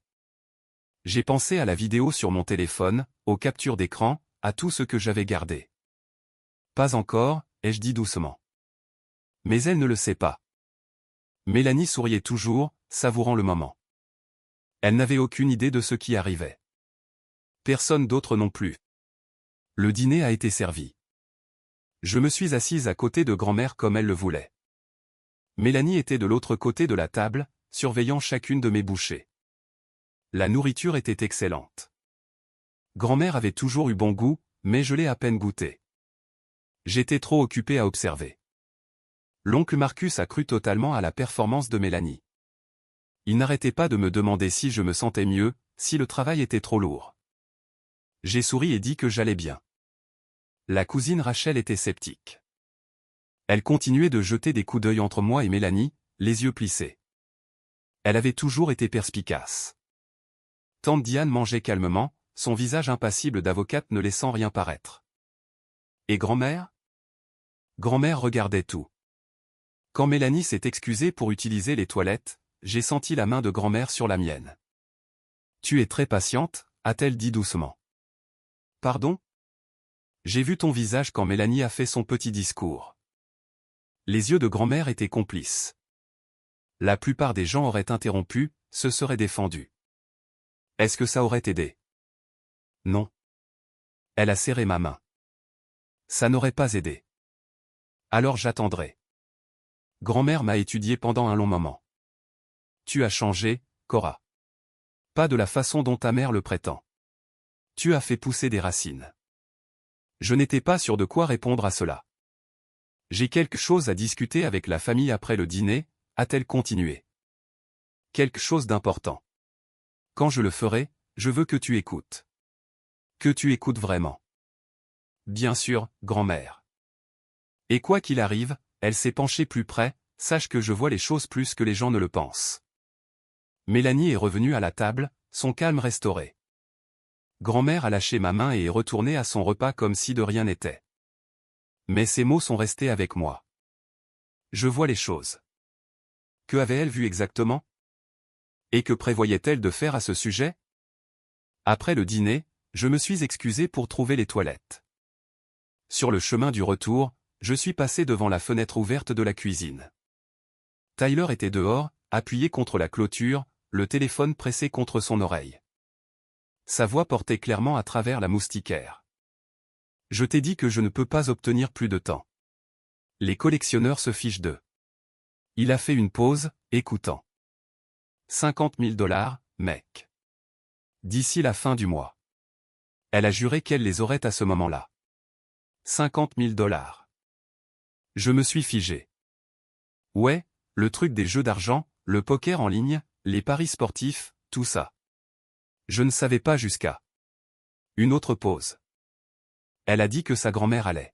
J'ai pensé à la vidéo sur mon téléphone, aux captures d'écran, à tout ce que j'avais gardé. Pas encore, ai-je dit doucement. Mais elle ne le sait pas. Mélanie souriait toujours, savourant le moment. Elle n'avait aucune idée de ce qui arrivait. Personne d'autre non plus. Le dîner a été servi. Je me suis assise à côté de grand-mère comme elle le voulait. Mélanie était de l'autre côté de la table, surveillant chacune de mes bouchées. La nourriture était excellente. Grand-mère avait toujours eu bon goût, mais je l'ai à peine goûté. J'étais trop occupé à observer. L'oncle Marcus a cru totalement à la performance de Mélanie. Il n'arrêtait pas de me demander si je me sentais mieux, si le travail était trop lourd. J'ai souri et dit que j'allais bien. La cousine Rachel était sceptique. Elle continuait de jeter des coups d'œil entre moi et Mélanie, les yeux plissés. Elle avait toujours été perspicace. Tante Diane mangeait calmement, son visage impassible d'avocate ne laissant rien paraître. Et grand-mère? Grand-mère regardait tout. Quand Mélanie s'est excusée pour utiliser les toilettes, j'ai senti la main de grand-mère sur la mienne. Tu es très patiente, a-t-elle dit doucement. Pardon? J'ai vu ton visage quand Mélanie a fait son petit discours. Les yeux de grand-mère étaient complices. La plupart des gens auraient interrompu, se seraient défendus. Est-ce que ça aurait aidé? Non. Elle a serré ma main. Ça n'aurait pas aidé. Alors j'attendrai. Grand-mère m'a étudié pendant un long moment. Tu as changé, Cora. Pas de la façon dont ta mère le prétend. Tu as fait pousser des racines. Je n'étais pas sûr de quoi répondre à cela. J'ai quelque chose à discuter avec la famille après le dîner, a-t-elle continué. Quelque chose d'important. Quand je le ferai, je veux que tu écoutes. Que tu écoutes vraiment. Bien sûr, grand-mère. Et quoi qu'il arrive, elle s'est penchée plus près, sache que je vois les choses plus que les gens ne le pensent. Mélanie est revenue à la table, son calme restauré. Grand-mère a lâché ma main et est retournée à son repas comme si de rien n'était. Mais ces mots sont restés avec moi. Je vois les choses. Que avait-elle vu exactement? Et que prévoyait-elle de faire à ce sujet? Après le dîner, je me suis excusé pour trouver les toilettes. Sur le chemin du retour, je suis passé devant la fenêtre ouverte de la cuisine. Tyler était dehors, appuyé contre la clôture, le téléphone pressé contre son oreille. Sa voix portait clairement à travers la moustiquaire. Je t'ai dit que je ne peux pas obtenir plus de temps. Les collectionneurs se fichent d'eux. Il a fait une pause, écoutant. 50 000 $, mec. D'ici la fin du mois. Elle a juré qu'elle les aurait à ce moment-là. 50 000 $. Je me suis figé. Ouais, le truc des jeux d'argent, le poker en ligne, les paris sportifs, tout ça. Je ne savais pas jusqu'à. Une autre pause. Elle a dit que sa grand-mère allait.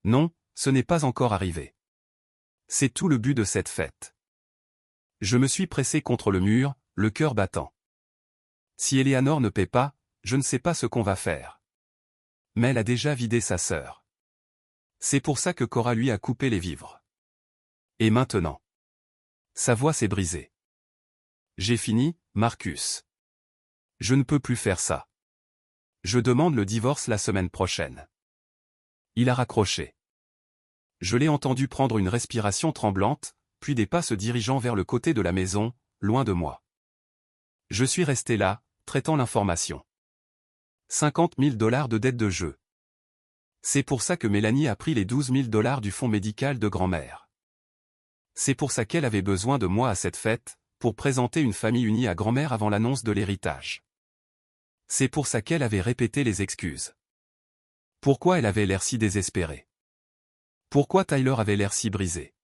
Non, ce n'est pas encore arrivé. C'est tout le but de cette fête. Je me suis pressé contre le mur, le cœur battant. Si Éléanore ne paie pas, je ne sais pas ce qu'on va faire. Mais elle a déjà vidé sa sœur. C'est pour ça que Cora lui a coupé les vivres. Et maintenant? Sa voix s'est brisée. J'ai fini, Marcus. Je ne peux plus faire ça. Je demande le divorce la semaine prochaine. Il a raccroché. Je l'ai entendu prendre une respiration tremblante, puis des pas se dirigeant vers le côté de la maison, loin de moi. Je suis resté là, traitant l'information. 50 000 $ de dette de jeu. C'est pour ça que Mélanie a pris les 12 000 $ du fonds médical de grand-mère. C'est pour ça qu'elle avait besoin de moi à cette fête, pour présenter une famille unie à grand-mère avant l'annonce de l'héritage. C'est pour ça qu'elle avait répété les excuses. Pourquoi elle avait l'air si désespérée? Pourquoi Tyler avait l'air si brisé?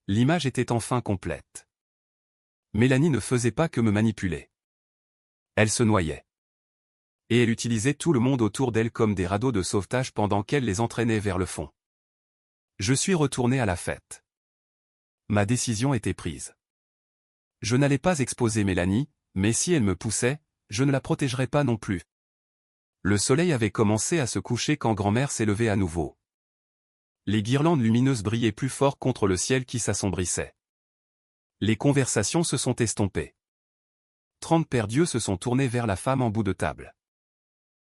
L'image était enfin complète. Mélanie ne faisait pas que me manipuler. Elle se noyait. Et elle utilisait tout le monde autour d'elle comme des radeaux de sauvetage pendant qu'elle les entraînait vers le fond. Je suis retourné à la fête. Ma décision était prise. Je n'allais pas exposer Mélanie, mais si elle me poussait, je ne la protégerais pas non plus. Le soleil avait commencé à se coucher quand grand-mère s'est levée à nouveau. Les guirlandes lumineuses brillaient plus fort contre le ciel qui s'assombrissait. Les conversations se sont estompées. 30 pères Dieu se sont tournés vers la femme en bout de table.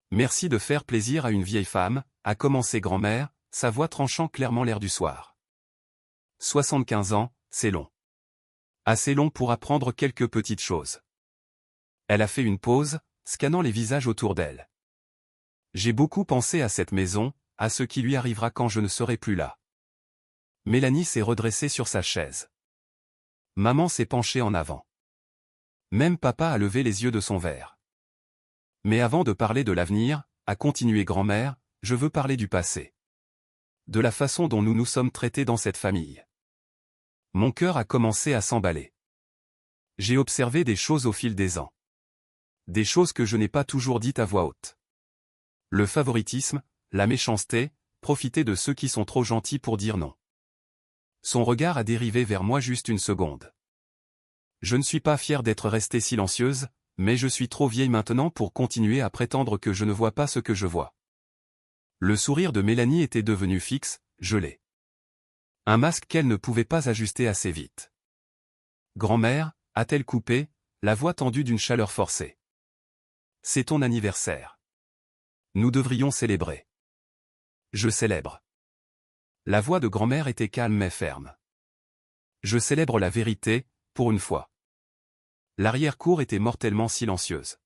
Merci de faire plaisir à une vieille femme, a commencé grand-mère, sa voix tranchant clairement l'air du soir. 75 ans, c'est long. Assez long pour apprendre quelques petites choses. Elle a fait une pause, scannant les visages autour d'elle. J'ai beaucoup pensé à cette maison, à ce qui lui arrivera quand je ne serai plus là. Mélanie s'est redressée sur sa chaise. Maman s'est penchée en avant. Même papa a levé les yeux de son verre. Mais avant de parler de l'avenir, a continué grand-mère, je veux parler du passé. De la façon dont nous nous sommes traités dans cette famille. Mon cœur a commencé à s'emballer. J'ai observé des choses au fil des ans. Des choses que je n'ai pas toujours dites à voix haute. Le favoritisme, la méchanceté, profiter de ceux qui sont trop gentils pour dire non. Son regard a dérivé vers moi juste une seconde. Je ne suis pas fière d'être restée silencieuse, mais je suis trop vieille maintenant pour continuer à prétendre que je ne vois pas ce que je vois. Le sourire de Mélanie était devenu fixe, gelé. Un masque qu'elle ne pouvait pas ajuster assez vite. Grand-mère, a-t-elle coupé, la voix tendue d'une chaleur forcée. C'est ton anniversaire. Nous devrions célébrer. Je célèbre. La voix de grand-mère était calme mais ferme. Je célèbre la vérité, pour une fois. L'arrière-cour était mortellement silencieuse.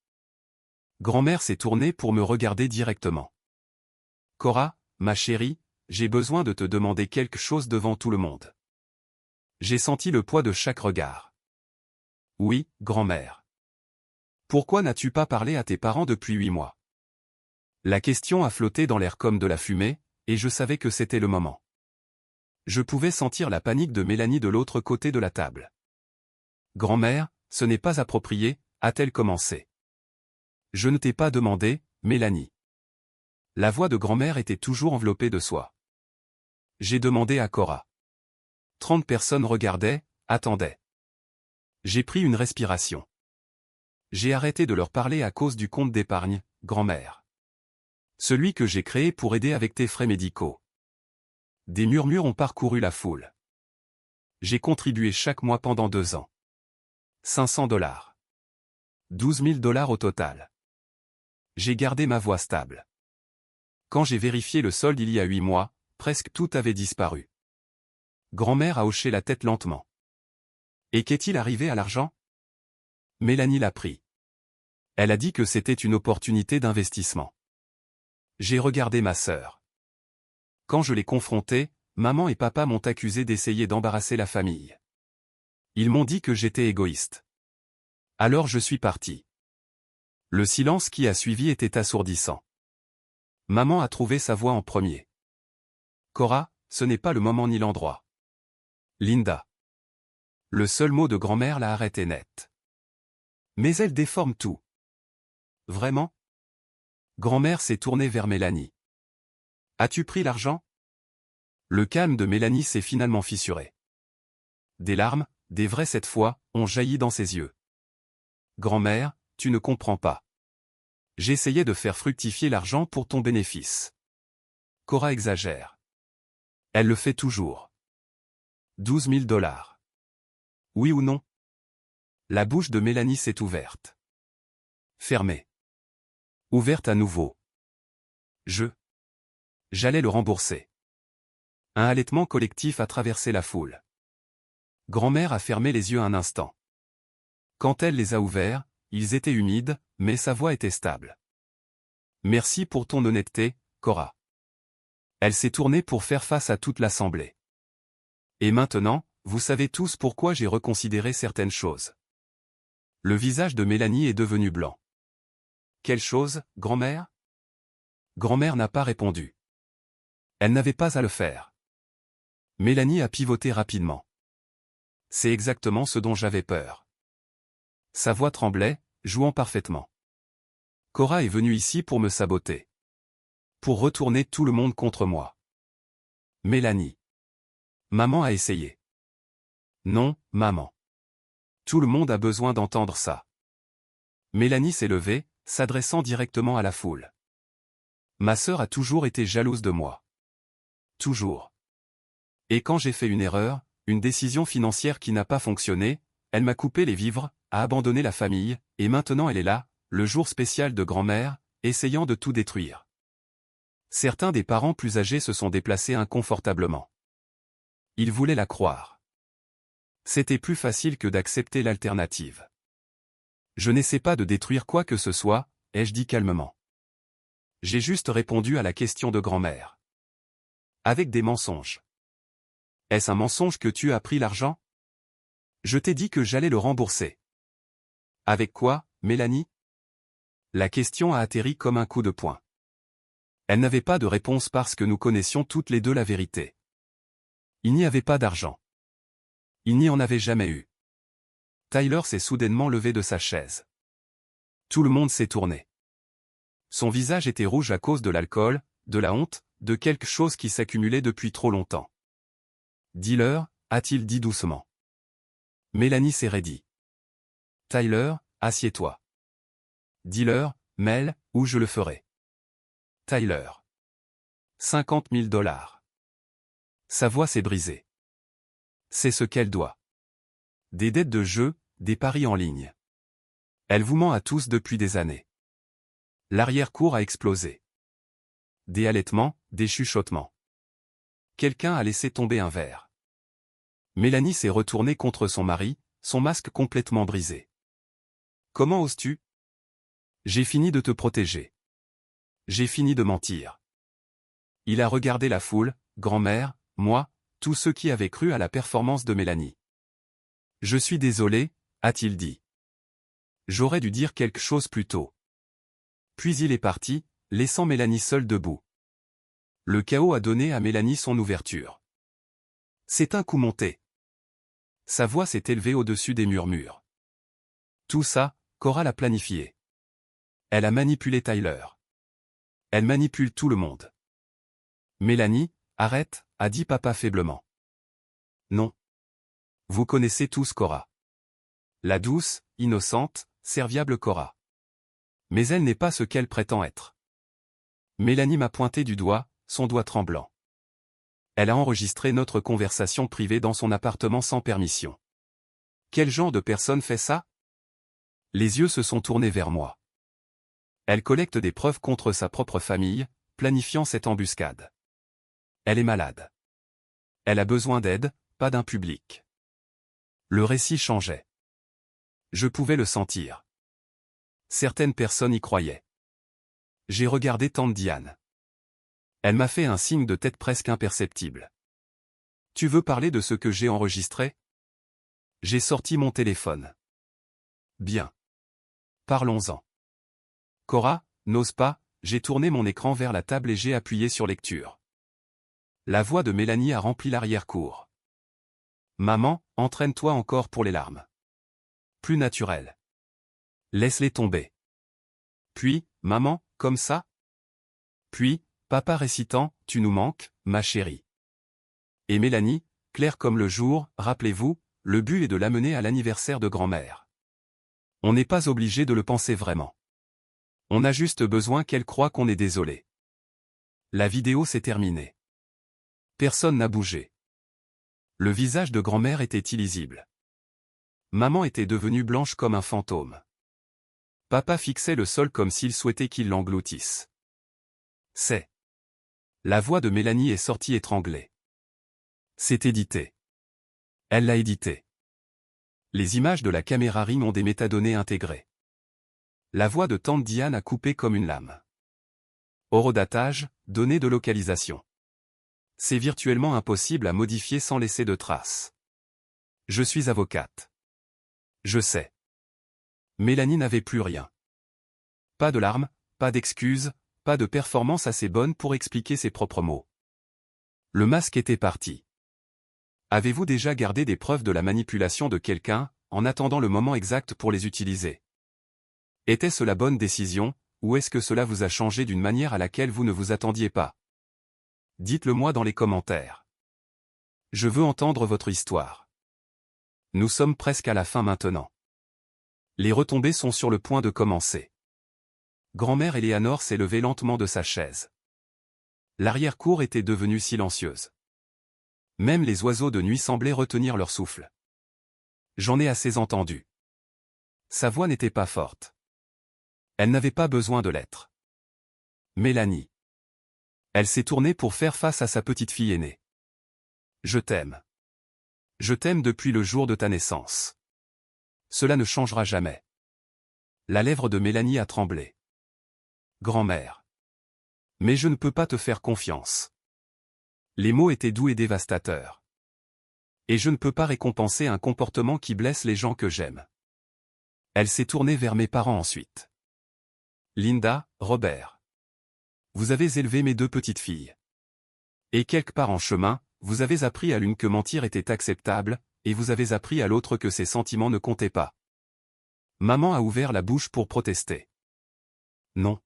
Grand-mère s'est tournée pour me regarder directement. Cora, ma chérie, j'ai besoin de te demander quelque chose devant tout le monde. J'ai senti le poids de chaque regard. Oui, grand-mère. Pourquoi n'as-tu pas parlé à tes parents depuis 8 mois? La question a flotté dans l'air comme de la fumée, et je savais que c'était le moment. Je pouvais sentir la panique de Mélanie de l'autre côté de la table. Grand-mère, ce n'est pas approprié, a-t-elle commencé. Je ne t'ai pas demandé, Mélanie. La voix de grand-mère était toujours enveloppée de soie. J'ai demandé à Cora. 30 personnes regardaient, attendaient. J'ai pris une respiration. J'ai arrêté de leur parler à cause du compte d'épargne, grand-mère. Celui que j'ai créé pour aider avec tes frais médicaux. Des murmures ont parcouru la foule. J'ai contribué chaque mois pendant 2 ans. 500 $. 12 000 $ au total. J'ai gardé ma voix stable. Quand j'ai vérifié le solde il y a 8 mois, presque tout avait disparu. Grand-mère a hoché la tête lentement. Et qu'est-il arrivé à l'argent? Mélanie l'a pris. Elle a dit que c'était une opportunité d'investissement. J'ai regardé ma sœur. Quand je l'ai confrontée, maman et papa m'ont accusé d'essayer d'embarrasser la famille. Ils m'ont dit que j'étais égoïste. Alors je suis parti. Le silence qui a suivi était assourdissant. Maman a trouvé sa voix en premier. Cora, ce n'est pas le moment ni l'endroit. Linda. Le seul mot de grand-mère l'a arrêté net. Mais elle déforme tout. Vraiment? Grand-mère s'est tournée vers Mélanie. As-tu pris l'argent? Le calme de Mélanie s'est finalement fissuré. Des larmes, des vraies cette fois, ont jailli dans ses yeux. Grand-mère, tu ne comprends pas. J'essayais de faire fructifier l'argent pour ton bénéfice. Cora exagère. Elle le fait toujours. 12 000 $. Oui ou non? La bouche de Mélanie s'est ouverte. Fermée. Ouverte à nouveau. J'allais le rembourser. Un halètement collectif a traversé la foule. Grand-mère a fermé les yeux un instant. Quand elle les a ouverts, ils étaient humides, mais sa voix était stable. Merci pour ton honnêteté, Cora. Elle s'est tournée pour faire face à toute l'assemblée. Et maintenant, vous savez tous pourquoi j'ai reconsidéré certaines choses. Le visage de Mélanie est devenu blanc. Quelle chose, grand-mère? Grand-mère n'a pas répondu. Elle n'avait pas à le faire. Mélanie a pivoté rapidement. C'est exactement ce dont j'avais peur. Sa voix tremblait, jouant parfaitement. Cora est venue ici pour me saboter. Pour retourner tout le monde contre moi. Mélanie. Maman a essayé. Non, maman. Tout le monde a besoin d'entendre ça. Mélanie s'est levée, s'adressant directement à la foule. Ma sœur a toujours été jalouse de moi. Toujours. Et quand j'ai fait une erreur, une décision financière qui n'a pas fonctionné, elle m'a coupé les vivres, a abandonné la famille, et maintenant elle est là, le jour spécial de grand-mère, essayant de tout détruire. Certains des parents plus âgés se sont déplacés inconfortablement. Ils voulaient la croire. C'était plus facile que d'accepter l'alternative. Je n'essaie pas de détruire quoi que ce soit, ai-je dit calmement. J'ai juste répondu à la question de grand-mère. Avec des mensonges. Est-ce un mensonge que tu as pris l'argent? Je t'ai dit que j'allais le rembourser. Avec quoi, Mélanie? La question a atterri comme un coup de poing. Elle n'avait pas de réponse parce que nous connaissions toutes les deux la vérité. Il n'y avait pas d'argent. Il n'y en avait jamais eu. Tyler s'est soudainement levé de sa chaise. Tout le monde s'est tourné. Son visage était rouge à cause de l'alcool, de la honte, de quelque chose qui s'accumulait depuis trop longtemps. Dis-leur, a-t-il dit doucement. Mélanie s'est raidie. Tyler, assieds-toi. Dis-leur, Mel, ou je le ferai. Tyler. 50 000 $. Sa voix s'est brisée. C'est ce qu'elle doit. Des dettes de jeu, des paris en ligne. Elle vous ment à tous depuis des années. L'arrière-cour a explosé. Des halètements, des chuchotements. Quelqu'un a laissé tomber un verre. Mélanie s'est retournée contre son mari, son masque complètement brisé. Comment oses-tu? J'ai fini de te protéger. J'ai fini de mentir. Il a regardé la foule, grand-mère, moi, tous ceux qui avaient cru à la performance de Mélanie. Je suis désolé, a-t-il dit. J'aurais dû dire quelque chose plus tôt. Puis il est parti, laissant Mélanie seule debout. Le chaos a donné à Mélanie son ouverture. C'est un coup monté. Sa voix s'est élevée au-dessus des murmures. Tout ça, Cora l'a planifié. Elle a manipulé Tyler. Elle manipule tout le monde. Mélanie, arrête, a dit papa faiblement. Non. Vous connaissez tous Cora. La douce, innocente, serviable Cora. Mais elle n'est pas ce qu'elle prétend être. Mélanie m'a pointé du doigt, son doigt tremblant. Elle a enregistré notre conversation privée dans son appartement sans permission. Quel genre de personne fait ça? Les yeux se sont tournés vers moi. Elle collecte des preuves contre sa propre famille, planifiant cette embuscade. Elle est malade. Elle a besoin d'aide, pas d'un public. Le récit changeait. Je pouvais le sentir. Certaines personnes y croyaient. J'ai regardé tante Diane. Elle m'a fait un signe de tête presque imperceptible. Tu veux parler de ce que j'ai enregistré? J'ai sorti mon téléphone. Bien. Parlons-en. Cora, n'ose pas, j'ai tourné mon écran vers la table et j'ai appuyé sur lecture. La voix de Mélanie a rempli l'arrière-cour. Maman, entraîne-toi encore pour les larmes. Plus naturel. Laisse-les tomber. Puis, maman, comme ça? Puis, papa récitant, tu nous manques, ma chérie. Et Mélanie, claire comme le jour, rappelez-vous, le but est de l'amener à l'anniversaire de grand-mère. On n'est pas obligé de le penser vraiment. On a juste besoin qu'elle croie qu'on est désolé. La vidéo s'est terminée. Personne n'a bougé. Le visage de grand-mère était illisible. Maman était devenue blanche comme un fantôme. Papa fixait le sol comme s'il souhaitait qu'il l'engloutisse. C'est. La voix de Mélanie est sortie étranglée. C'est édité. Elle l'a édité. Les images de la caméra Ring ont des métadonnées intégrées. La voix de tante Diane a coupé comme une lame. Horodatage, données de localisation. C'est virtuellement impossible à modifier sans laisser de traces. Je suis avocate. Je sais. Mélanie n'avait plus rien. Pas de larmes, pas d'excuses, pas de performance assez bonne pour expliquer ses propres mots. Le masque était parti. Avez-vous déjà gardé des preuves de la manipulation de quelqu'un, en attendant le moment exact pour les utiliser? Était-ce la bonne décision, ou est-ce que cela vous a changé d'une manière à laquelle vous ne vous attendiez pas? Dites-le moi dans les commentaires. Je veux entendre votre histoire. Nous sommes presque à la fin maintenant. Les retombées sont sur le point de commencer. Grand-mère Eleanor s'est levée lentement de sa chaise. L'arrière-cour était devenue silencieuse. Même les oiseaux de nuit semblaient retenir leur souffle. J'en ai assez entendu. Sa voix n'était pas forte. Elle n'avait pas besoin de l'être. Mélanie. Elle s'est tournée pour faire face à sa petite fille aînée. Je t'aime. Je t'aime depuis le jour de ta naissance. Cela ne changera jamais. La lèvre de Mélanie a tremblé. Grand-mère. Mais je ne peux pas te faire confiance. Les mots étaient doux et dévastateurs. Et je ne peux pas récompenser un comportement qui blesse les gens que j'aime. Elle s'est tournée vers mes parents ensuite. Linda, Robert. Vous avez élevé mes deux petites filles. Et quelque part en chemin, vous avez appris à l'une que mentir était acceptable, et vous avez appris à l'autre que ses sentiments ne comptaient pas. Maman a ouvert la bouche pour protester. Non.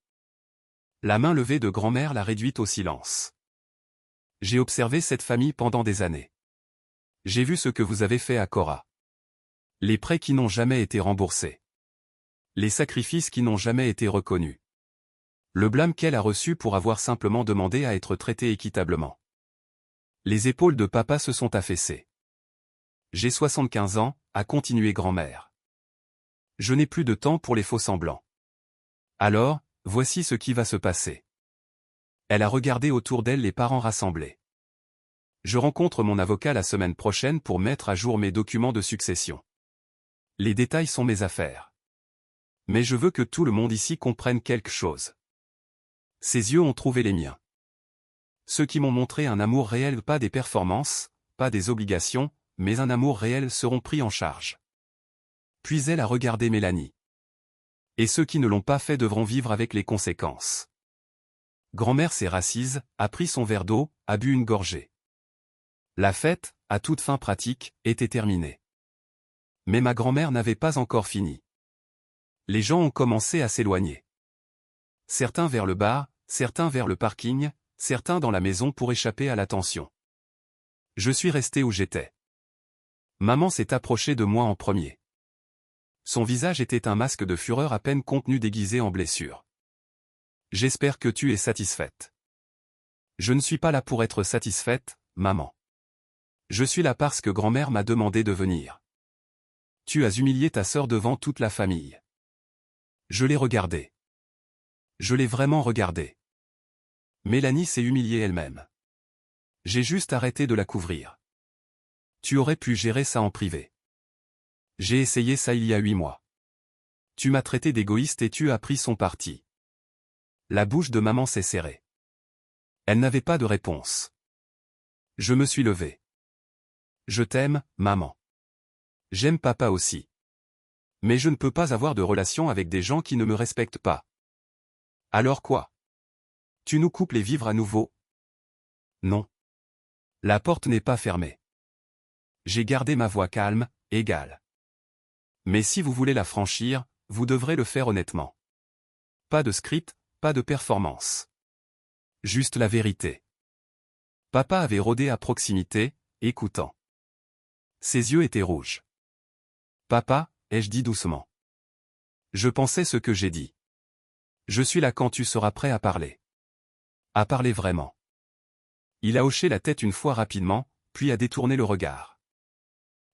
La main levée de grand-mère l'a réduite au silence. J'ai observé cette famille pendant des années. J'ai vu ce que vous avez fait à Cora. Les prêts qui n'ont jamais été remboursés. Les sacrifices qui n'ont jamais été reconnus. Le blâme qu'elle a reçu pour avoir simplement demandé à être traitée équitablement. Les épaules de papa se sont affaissées. J'ai 75 ans, a continué grand-mère. Je n'ai plus de temps pour les faux-semblants. Alors, voici ce qui va se passer. Elle a regardé autour d'elle les parents rassemblés. Je rencontre mon avocat la semaine prochaine pour mettre à jour mes documents de succession. Les détails sont mes affaires. Mais je veux que tout le monde ici comprenne quelque chose. Ses yeux ont trouvé les miens. Ceux qui m'ont montré un amour réel, pas des performances, pas des obligations, mais un amour réel seront pris en charge. Puis elle a regardé Mélanie. Et ceux qui ne l'ont pas fait devront vivre avec les conséquences. Grand-mère s'est rassise, a pris son verre d'eau, a bu une gorgée. La fête, à toute fin pratique, était terminée. Mais ma grand-mère n'avait pas encore fini. Les gens ont commencé à s'éloigner. Certains vers le bar, certains vers le parking, certains dans la maison pour échapper à l'attention. Je suis resté où j'étais. Maman s'est approchée de moi en premier. Son visage était un masque de fureur à peine contenu déguisé en blessure. J'espère que tu es satisfaite. Je ne suis pas là pour être satisfaite, maman. Je suis là parce que grand-mère m'a demandé de venir. Tu as humilié ta sœur devant toute la famille. Je l'ai regardée. Je l'ai vraiment regardée. Mélanie s'est humiliée elle-même. J'ai juste arrêté de la couvrir. Tu aurais pu gérer ça en privé. J'ai essayé ça il y a 8 mois. Tu m'as traité d'égoïste et tu as pris son parti. La bouche de maman s'est serrée. Elle n'avait pas de réponse. Je me suis levé. Je t'aime, maman. J'aime papa aussi. Mais je ne peux pas avoir de relation avec des gens qui ne me respectent pas. Alors quoi? Tu nous coupes les vivres à nouveau? Non. La porte n'est pas fermée. J'ai gardé ma voix calme, égale. Mais si vous voulez la franchir, vous devrez le faire honnêtement. Pas de script, pas de performance. Juste la vérité. Papa avait rôdé à proximité, écoutant. Ses yeux étaient rouges. Papa, ai-je dit doucement. Je pensais ce que j'ai dit. Je suis là quand tu seras prêt à parler. À parler vraiment. Il a hoché la tête une fois rapidement, puis a détourné le regard.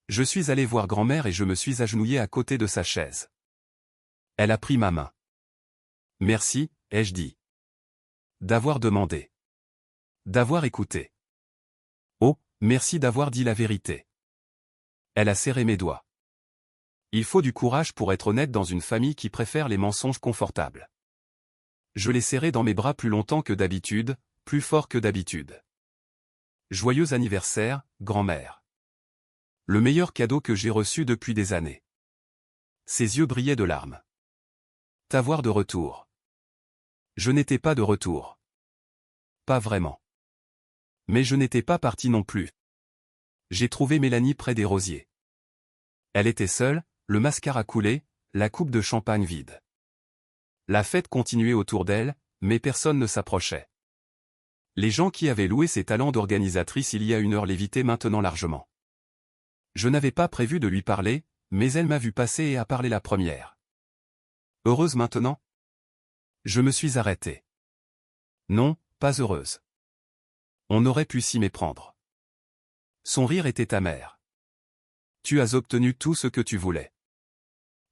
Je suis allé voir grand-mère et je me suis agenouillé à côté de sa chaise. Elle a pris ma main. Merci, ai-je dit. D'avoir demandé. D'avoir écouté. Oh, merci d'avoir dit la vérité. Elle a serré mes doigts. Il faut du courage pour être honnête dans une famille qui préfère les mensonges confortables. Je l'ai serré dans mes bras plus longtemps que d'habitude, plus fort que d'habitude. Joyeux anniversaire, grand-mère. Le meilleur cadeau que j'ai reçu depuis des années. Ses yeux brillaient de larmes. T'avoir de retour. Je n'étais pas de retour. Pas vraiment. Mais je n'étais pas parti non plus. J'ai trouvé Mélanie près des rosiers. Elle était seule, le mascara coulé, la coupe de champagne vide. La fête continuait autour d'elle, mais personne ne s'approchait. Les gens qui avaient loué ses talents d'organisatrice il y a une heure l'évitaient maintenant largement. Je n'avais pas prévu de lui parler, mais elle m'a vu passer et a parlé la première. Heureuse maintenant? Je me suis arrêté. Non, pas heureuse. On aurait pu s'y méprendre. Son rire était amer. Tu as obtenu tout ce que tu voulais.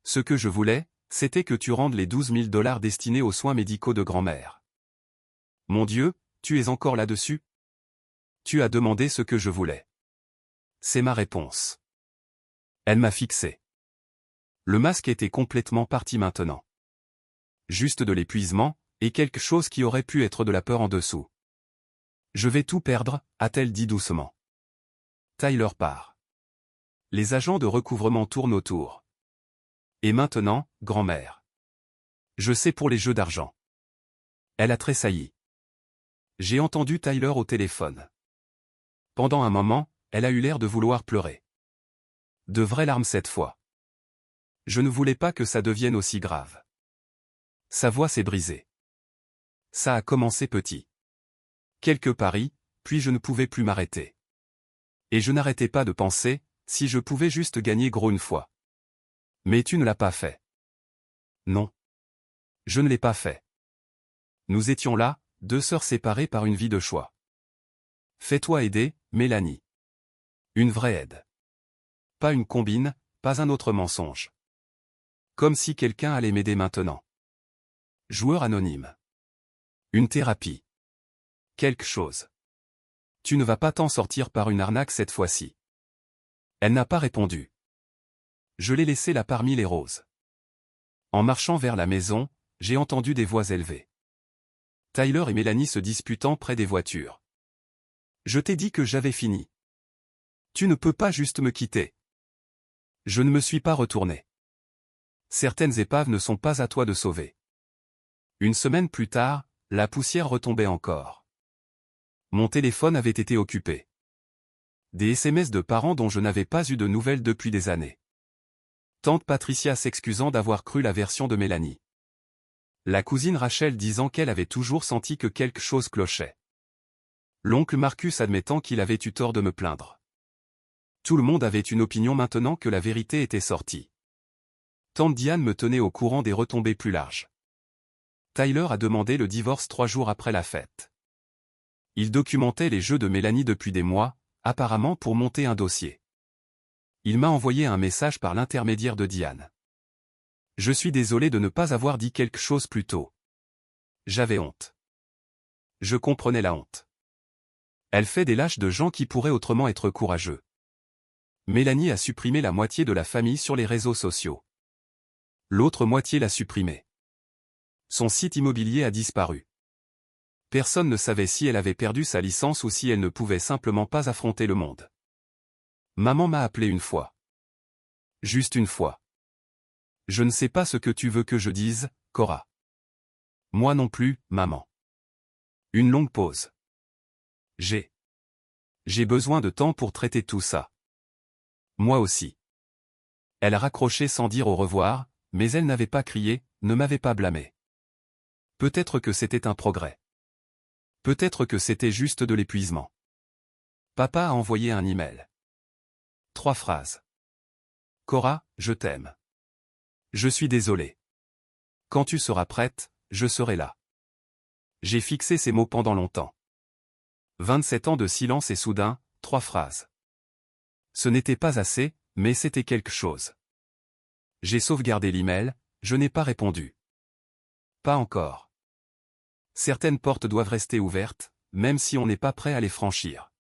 Ce que je voulais, c'était que tu rendes les 12 000 $ destinés aux soins médicaux de grand-mère. Mon Dieu, tu es encore là-dessus? Tu as demandé ce que je voulais. C'est ma réponse. Elle m'a fixé. Le masque était complètement parti maintenant. Juste de l'épuisement, et quelque chose qui aurait pu être de la peur en dessous. Je vais tout perdre, a-t-elle dit doucement. Tyler part. Les agents de recouvrement tournent autour. Et maintenant, grand-mère. Je sais pour les jeux d'argent. Elle a tressailli. J'ai entendu Tyler au téléphone. Pendant un moment, elle a eu l'air de vouloir pleurer. De vraies larmes cette fois. Je ne voulais pas que ça devienne aussi grave. Sa voix s'est brisée. Ça a commencé petit. Quelques paris, puis je ne pouvais plus m'arrêter. Et je n'arrêtais pas de penser, si je pouvais juste gagner gros une fois. Mais tu ne l'as pas fait. Non. Je ne l'ai pas fait. Nous étions là, deux sœurs séparées par une vie de choix. Fais-toi aider, Mélanie. Une vraie aide. Pas une combine, pas un autre mensonge. Comme si quelqu'un allait m'aider maintenant. Joueur anonyme. Une thérapie. Quelque chose. Tu ne vas pas t'en sortir par une arnaque cette fois-ci. Elle n'a pas répondu. Je l'ai laissée là parmi les roses. En marchant vers la maison, j'ai entendu des voix élevées. Tyler et Mélanie se disputant près des voitures. Je t'ai dit que j'avais fini. Tu ne peux pas juste me quitter. Je ne me suis pas retourné. Certaines épaves ne sont pas à toi de sauver. Une semaine plus tard, la poussière retombait encore. Mon téléphone avait été occupé. Des SMS de parents dont je n'avais pas eu de nouvelles depuis des années. Tante Patricia s'excusant d'avoir cru la version de Mélanie. La cousine Rachel disant qu'elle avait toujours senti que quelque chose clochait. L'oncle Marcus admettant qu'il avait eu tort de me plaindre. Tout le monde avait une opinion maintenant que la vérité était sortie. Tante Diane me tenait au courant des retombées plus larges. Tyler a demandé le divorce 3 jours après la fête. Il documentait les jeux de Mélanie depuis des mois, apparemment pour monter un dossier. Il m'a envoyé un message par l'intermédiaire de Diane. Je suis désolé de ne pas avoir dit quelque chose plus tôt. J'avais honte. Je comprenais la honte. Elle fait des lâches de gens qui pourraient autrement être courageux. Mélanie a supprimé la moitié de la famille sur les réseaux sociaux. L'autre moitié l'a supprimée. Son site immobilier a disparu. Personne ne savait si elle avait perdu sa licence ou si elle ne pouvait simplement pas affronter le monde. Maman m'a appelé une fois. Juste une fois. Je ne sais pas ce que tu veux que je dise, Cora. Moi non plus, maman. Une longue pause. J'ai besoin de temps pour traiter tout ça. Moi aussi. Elle a raccroché sans dire au revoir, mais elle n'avait pas crié, ne m'avait pas blâmé. Peut-être que c'était un progrès. Peut-être que c'était juste de l'épuisement. Papa a envoyé un email. 3 phrases. Cora, je t'aime. Je suis désolé. Quand tu seras prête, je serai là. J'ai fixé ces mots pendant longtemps. 27 ans de silence et soudain, 3 phrases. Ce n'était pas assez, mais c'était quelque chose. J'ai sauvegardé l'email, je n'ai pas répondu. Pas encore. Certaines portes doivent rester ouvertes, même si on n'est pas prêt à les franchir.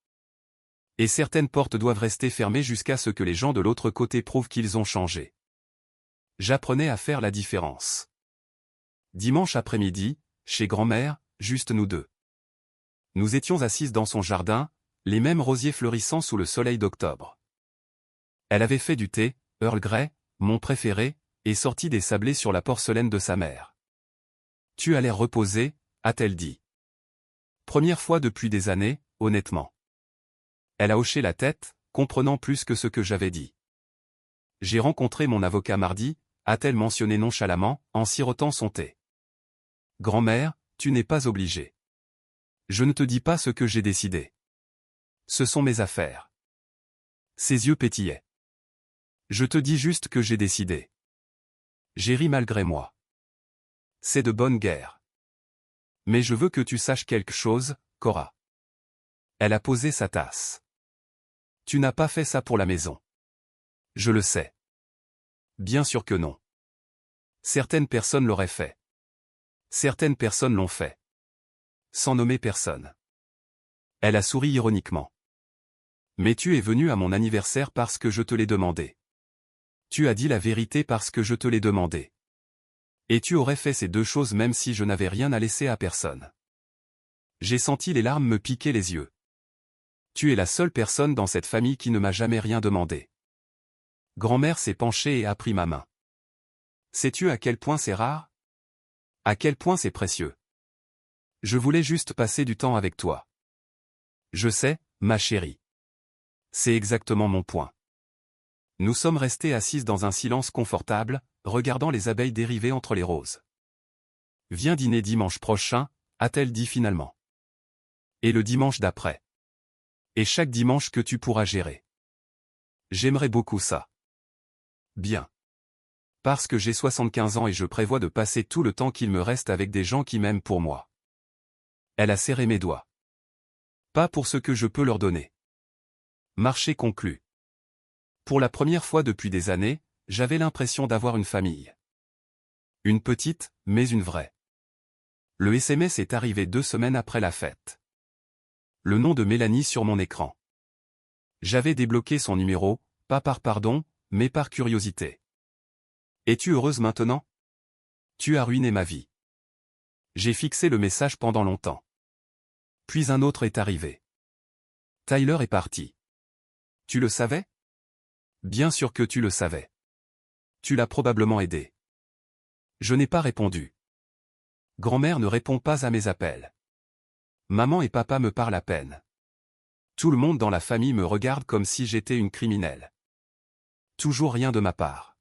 Et certaines portes doivent rester fermées jusqu'à ce que les gens de l'autre côté prouvent qu'ils ont changé. J'apprenais à faire la différence. Dimanche après-midi, chez grand-mère, juste nous deux. Nous étions assises dans son jardin, les mêmes rosiers fleurissant sous le soleil d'octobre. Elle avait fait du thé, Earl Grey, mon préféré, et sorti des sablés sur la porcelaine de sa mère. Tu as l'air reposée, a-t-elle dit. Première fois depuis des années, honnêtement. Elle a hoché la tête, comprenant plus que ce que j'avais dit. J'ai rencontré mon avocat mardi, a-t-elle mentionné nonchalamment, en sirotant son thé. Grand-mère, tu n'es pas obligée. Je ne te dis pas ce que j'ai décidé. Ce sont mes affaires. Ses yeux pétillaient. Je te dis juste que j'ai décidé. J'ai ri malgré moi. C'est de bonne guerre. Mais je veux que tu saches quelque chose, Cora. Elle a posé sa tasse. Tu n'as pas fait ça pour la maison. Je le sais. Bien sûr que non. Certaines personnes l'auraient fait. Certaines personnes l'ont fait. Sans nommer personne. Elle a souri ironiquement. Mais tu es venu à mon anniversaire parce que je te l'ai demandé. Tu as dit la vérité parce que je te l'ai demandé. Et tu aurais fait ces deux choses même si je n'avais rien à laisser à personne. J'ai senti les larmes me piquer les yeux. Tu es la seule personne dans cette famille qui ne m'a jamais rien demandé. Grand-mère s'est penchée et a pris ma main. Sais-tu à quel point c'est rare? À quel point c'est précieux? Je voulais juste passer du temps avec toi. Je sais, ma chérie. C'est exactement mon point. Nous sommes restés assises dans un silence confortable, regardant les abeilles dériver entre les roses. Viens dîner dimanche prochain, a-t-elle dit finalement. Et le dimanche d'après. Et chaque dimanche que tu pourras gérer. J'aimerais beaucoup ça. Bien. Parce que j'ai 75 ans et je prévois de passer tout le temps qu'il me reste avec des gens qui m'aiment pour moi. Elle a serré mes doigts. Pas pour ce que je peux leur donner. Marché conclu. Pour la première fois depuis des années, j'avais l'impression d'avoir une famille. Une petite, mais une vraie. Le SMS est arrivé 2 semaines après la fête. Le nom de Mélanie sur mon écran. J'avais débloqué son numéro, pas par pardon, mais par curiosité. Es-tu heureuse maintenant? Tu as ruiné ma vie. J'ai fixé le message pendant longtemps. Puis un autre est arrivé. Tyler est parti. Tu le savais? Bien sûr que tu le savais. Tu l'as probablement aidé. Je n'ai pas répondu. Grand-mère ne répond pas à mes appels. Maman et papa me parlent à peine. Tout le monde dans la famille me regarde comme si j'étais une criminelle. Toujours rien de ma part.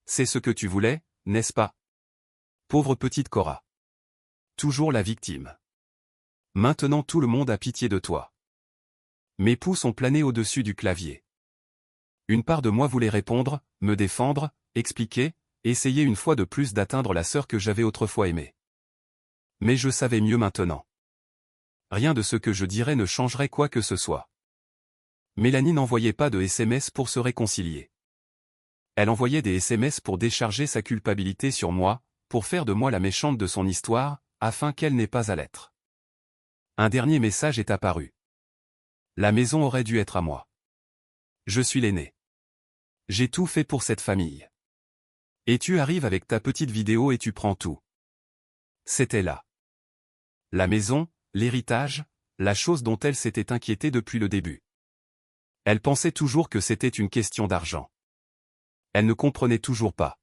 C'est ce que tu voulais, n'est-ce pas? Pauvre petite Cora. Toujours la victime. Maintenant tout le monde a pitié de toi. Mes pouces ont plané au-dessus du clavier. Une part de moi voulait répondre, me défendre, expliquer, essayer une fois de plus d'atteindre la sœur que j'avais autrefois aimée. Mais je savais mieux maintenant. Rien de ce que je dirais ne changerait quoi que ce soit. Mélanie n'envoyait pas de SMS pour se réconcilier. Elle envoyait des SMS pour décharger sa culpabilité sur moi, pour faire de moi la méchante de son histoire, afin qu'elle n'ait pas à l'être. Un dernier message est apparu. La maison aurait dû être à moi. Je suis l'aîné. J'ai tout fait pour cette famille. Et tu arrives avec ta petite vidéo et tu prends tout. C'était là. La maison, l'héritage, la chose dont elle s'était inquiétée depuis le début. Elle pensait toujours que c'était une question d'argent. Elle ne comprenait toujours pas.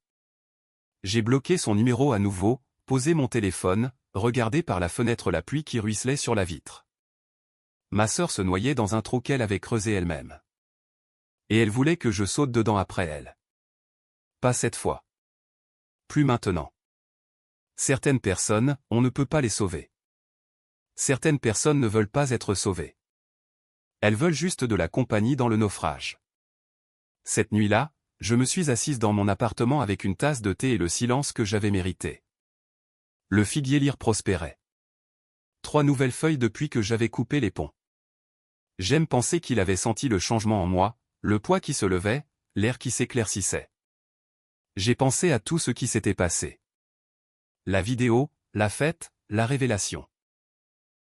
J'ai bloqué son numéro à nouveau, posé mon téléphone, regardé par la fenêtre la pluie qui ruisselait sur la vitre. Ma sœur se noyait dans un trou qu'elle avait creusé elle-même. Et elle voulait que je saute dedans après elle. Pas cette fois. Plus maintenant. Certaines personnes, on ne peut pas les sauver. Certaines personnes ne veulent pas être sauvées. Elles veulent juste de la compagnie dans le naufrage. Cette nuit-là, je me suis assise dans mon appartement avec une tasse de thé et le silence que j'avais mérité. Le figuier lyre prospérait. 3 nouvelles feuilles depuis que j'avais coupé les ponts. J'aime penser qu'il avait senti le changement en moi, le poids qui se levait, l'air qui s'éclaircissait. J'ai pensé à tout ce qui s'était passé. La vidéo, la fête, la révélation.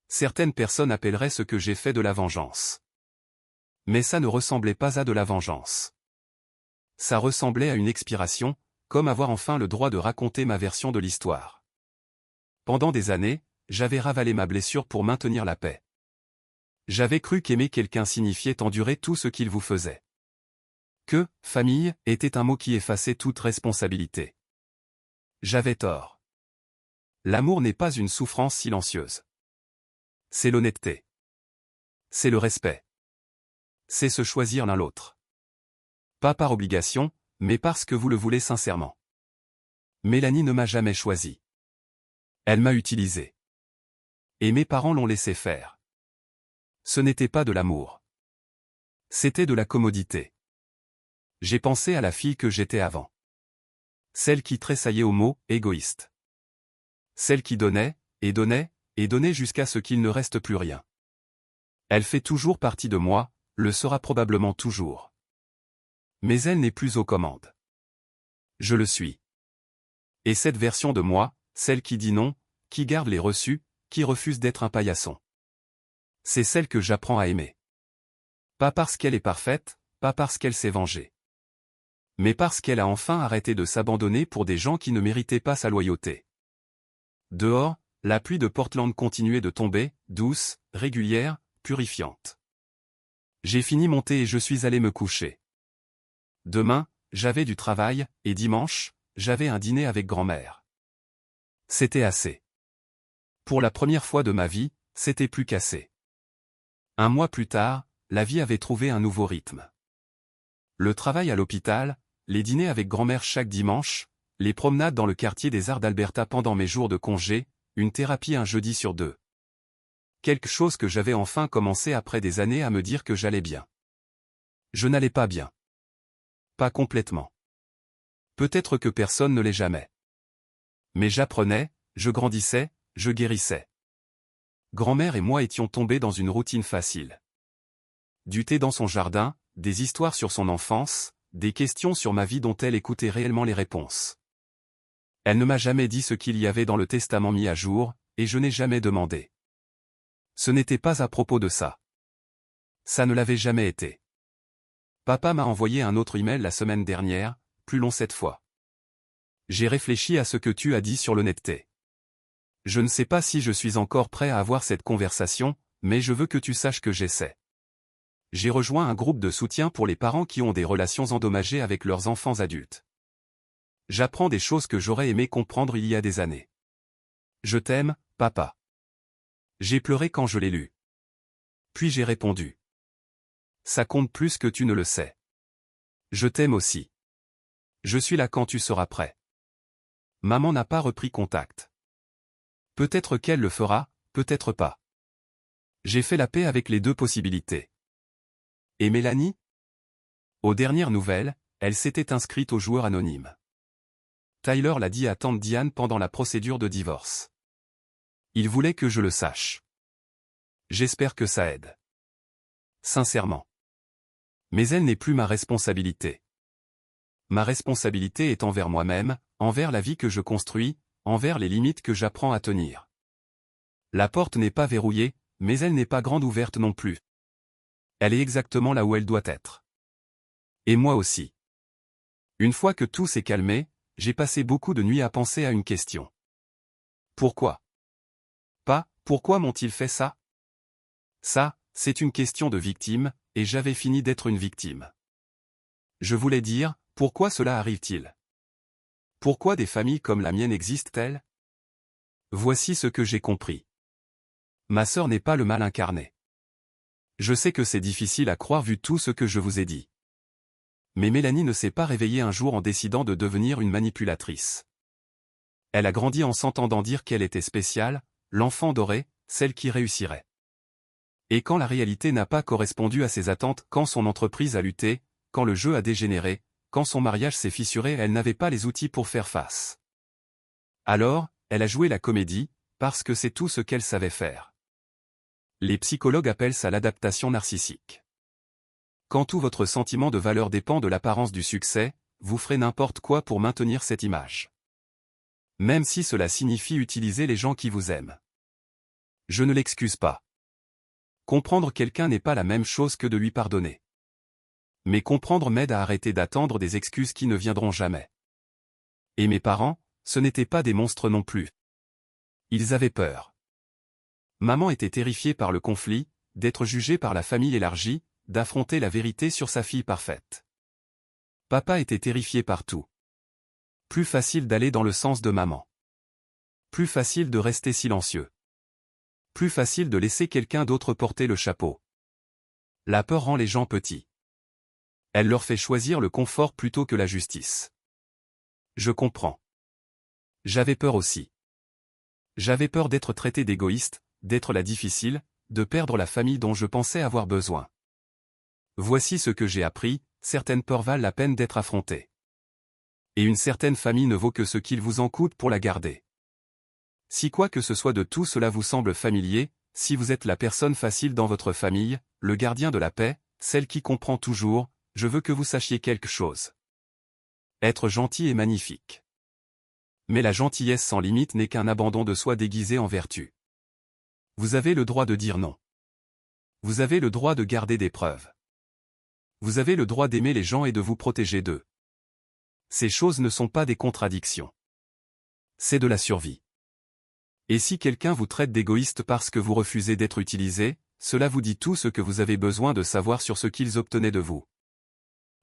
Certaines personnes appelleraient ce que j'ai fait de la vengeance. Mais ça ne ressemblait pas à de la vengeance. Ça ressemblait à une expiration, comme avoir enfin le droit de raconter ma version de l'histoire. Pendant des années, j'avais ravalé ma blessure pour maintenir la paix. J'avais cru qu'aimer quelqu'un signifiait endurer tout ce qu'il vous faisait. Que, famille, était un mot qui effaçait toute responsabilité. J'avais tort. L'amour n'est pas une souffrance silencieuse. C'est l'honnêteté. C'est le respect. C'est se choisir l'un l'autre. Pas par obligation, mais parce que vous le voulez sincèrement. Mélanie ne m'a jamais choisi. Elle m'a utilisé. Et mes parents l'ont laissé faire. Ce n'était pas de l'amour. C'était de la commodité. J'ai pensé à la fille que j'étais avant. Celle qui tressaillait au mot « égoïste ». Celle qui donnait, et donnait, et donnait jusqu'à ce qu'il ne reste plus rien. Elle fait toujours partie de moi, le sera probablement toujours. Mais elle n'est plus aux commandes. Je le suis. Et cette version de moi, celle qui dit non, qui garde les reçus, qui refuse d'être un paillasson. C'est celle que j'apprends à aimer. Pas parce qu'elle est parfaite, pas parce qu'elle s'est vengée. Mais parce qu'elle a enfin arrêté de s'abandonner pour des gens qui ne méritaient pas sa loyauté. Dehors, la pluie de Portland continuait de tomber, douce, régulière, purifiante. J'ai fini mon thé et je suis allé me coucher. Demain, j'avais du travail, et dimanche, j'avais un dîner avec grand-mère. C'était assez. Pour la première fois de ma vie, c'était plus qu'assez. Un mois plus tard, la vie avait trouvé un nouveau rythme. Le travail à l'hôpital, les dîners avec grand-mère chaque dimanche, les promenades dans le quartier des Arts d'Alberta pendant mes jours de congé, une thérapie un jeudi sur 2. Quelque chose que j'avais enfin commencé après des années à me dire que j'allais bien. Je n'allais pas bien. Pas complètement. Peut-être que personne ne l'est jamais. Mais j'apprenais, je grandissais, je guérissais. Grand-mère et moi étions tombés dans une routine facile. Du thé dans son jardin, des histoires sur son enfance, des questions sur ma vie dont elle écoutait réellement les réponses. Elle ne m'a jamais dit ce qu'il y avait dans le testament mis à jour, et je n'ai jamais demandé. Ce n'était pas à propos de ça. Ça ne l'avait jamais été. Papa m'a envoyé un autre email la semaine dernière, plus long cette fois. J'ai réfléchi à ce que tu as dit sur l'honnêteté. Je ne sais pas si je suis encore prêt à avoir cette conversation, mais je veux que tu saches que j'essaie. J'ai rejoint un groupe de soutien pour les parents qui ont des relations endommagées avec leurs enfants adultes. J'apprends des choses que j'aurais aimé comprendre il y a des années. Je t'aime, papa. J'ai pleuré quand je l'ai lu. Puis j'ai répondu. Ça compte plus que tu ne le sais. Je t'aime aussi. Je suis là quand tu seras prêt. Maman n'a pas repris contact. Peut-être qu'elle le fera, peut-être pas. J'ai fait la paix avec les deux possibilités. Et Mélanie? Aux dernières nouvelles, elle s'était inscrite aux joueurs anonymes. Tyler l'a dit à tante Diane pendant la procédure de divorce. Il voulait que je le sache. J'espère que ça aide. Sincèrement. Mais elle n'est plus ma responsabilité. Ma responsabilité est envers moi-même, envers la vie que je construis, envers les limites que j'apprends à tenir. La porte n'est pas verrouillée, mais elle n'est pas grande ouverte non plus. Elle est exactement là où elle doit être. Et moi aussi. Une fois que tout s'est calmé, j'ai passé beaucoup de nuits à penser à une question. Pourquoi? Pas, pourquoi m'ont-ils fait ça? Ça, c'est une question de victime, et j'avais fini d'être une victime. Je voulais dire, pourquoi cela arrive-t-il? Pourquoi des familles comme la mienne existent-elles? Voici ce que j'ai compris. Ma sœur n'est pas le mal incarné. Je sais que c'est difficile à croire vu tout ce que je vous ai dit. Mais Mélanie ne s'est pas réveillée un jour en décidant de devenir une manipulatrice. Elle a grandi en s'entendant dire qu'elle était spéciale, l'enfant doré, celle qui réussirait. Et quand la réalité n'a pas correspondu à ses attentes, quand son entreprise a lutté, quand le jeu a dégénéré, quand son mariage s'est fissuré, elle n'avait pas les outils pour faire face. Alors, elle a joué la comédie, parce que c'est tout ce qu'elle savait faire. Les psychologues appellent ça l'adaptation narcissique. Quand tout votre sentiment de valeur dépend de l'apparence du succès, vous ferez n'importe quoi pour maintenir cette image. Même si cela signifie utiliser les gens qui vous aiment. Je ne l'excuse pas. Comprendre quelqu'un n'est pas la même chose que de lui pardonner. Mais comprendre m'aide à arrêter d'attendre des excuses qui ne viendront jamais. Et mes parents, ce n'étaient pas des monstres non plus. Ils avaient peur. Maman était terrifiée par le conflit, d'être jugée par la famille élargie, d'affronter la vérité sur sa fille parfaite. Papa était terrifié par tout. Plus facile d'aller dans le sens de maman. Plus facile de rester silencieux. Plus facile de laisser quelqu'un d'autre porter le chapeau. La peur rend les gens petits. Elle leur fait choisir le confort plutôt que la justice. Je comprends. J'avais peur aussi. J'avais peur d'être traité d'égoïste, d'être la difficile, de perdre la famille dont je pensais avoir besoin. Voici ce que j'ai appris, certaines peurs valent la peine d'être affrontées. Et une certaine famille ne vaut que ce qu'il vous en coûte pour la garder. Si quoi que ce soit de tout cela vous semble familier, si vous êtes la personne facile dans votre famille, le gardien de la paix, celle qui comprend toujours, je veux que vous sachiez quelque chose. Être gentil est magnifique. Mais la gentillesse sans limite n'est qu'un abandon de soi déguisé en vertu. Vous avez le droit de dire non. Vous avez le droit de garder des preuves. Vous avez le droit d'aimer les gens et de vous protéger d'eux. Ces choses ne sont pas des contradictions. C'est de la survie. Et si quelqu'un vous traite d'égoïste parce que vous refusez d'être utilisé, cela vous dit tout ce que vous avez besoin de savoir sur ce qu'ils obtenaient de vous.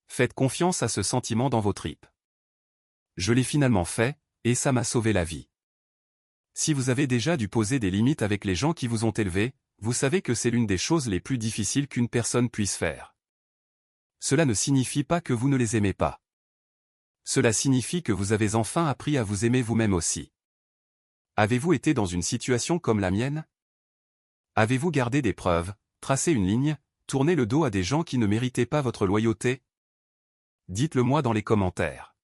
Faites confiance à ce sentiment dans vos tripes. Je l'ai finalement fait, et ça m'a sauvé la vie. Si vous avez déjà dû poser des limites avec les gens qui vous ont élevé, vous savez que c'est l'une des choses les plus difficiles qu'une personne puisse faire. Cela ne signifie pas que vous ne les aimez pas. Cela signifie que vous avez enfin appris à vous aimer vous-même aussi. Avez-vous été dans une situation comme la mienne? Avez-vous gardé des preuves, tracé une ligne, tourné le dos à des gens qui ne méritaient pas votre loyauté? Dites-le moi dans les commentaires.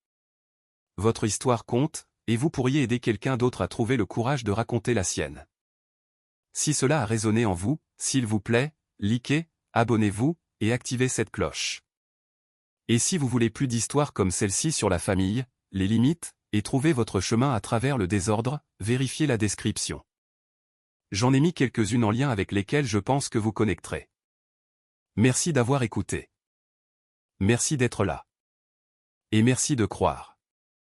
Votre histoire compte, et vous pourriez aider quelqu'un d'autre à trouver le courage de raconter la sienne. Si cela a résonné en vous, s'il vous plaît, likez, abonnez-vous, et activez cette cloche. Et si vous voulez plus d'histoires comme celle-ci sur la famille, les limites, et trouver votre chemin à travers le désordre, vérifiez la description. J'en ai mis quelques-unes en lien avec lesquelles je pense que vous connecterez. Merci d'avoir écouté. Merci d'être là. Et merci de croire.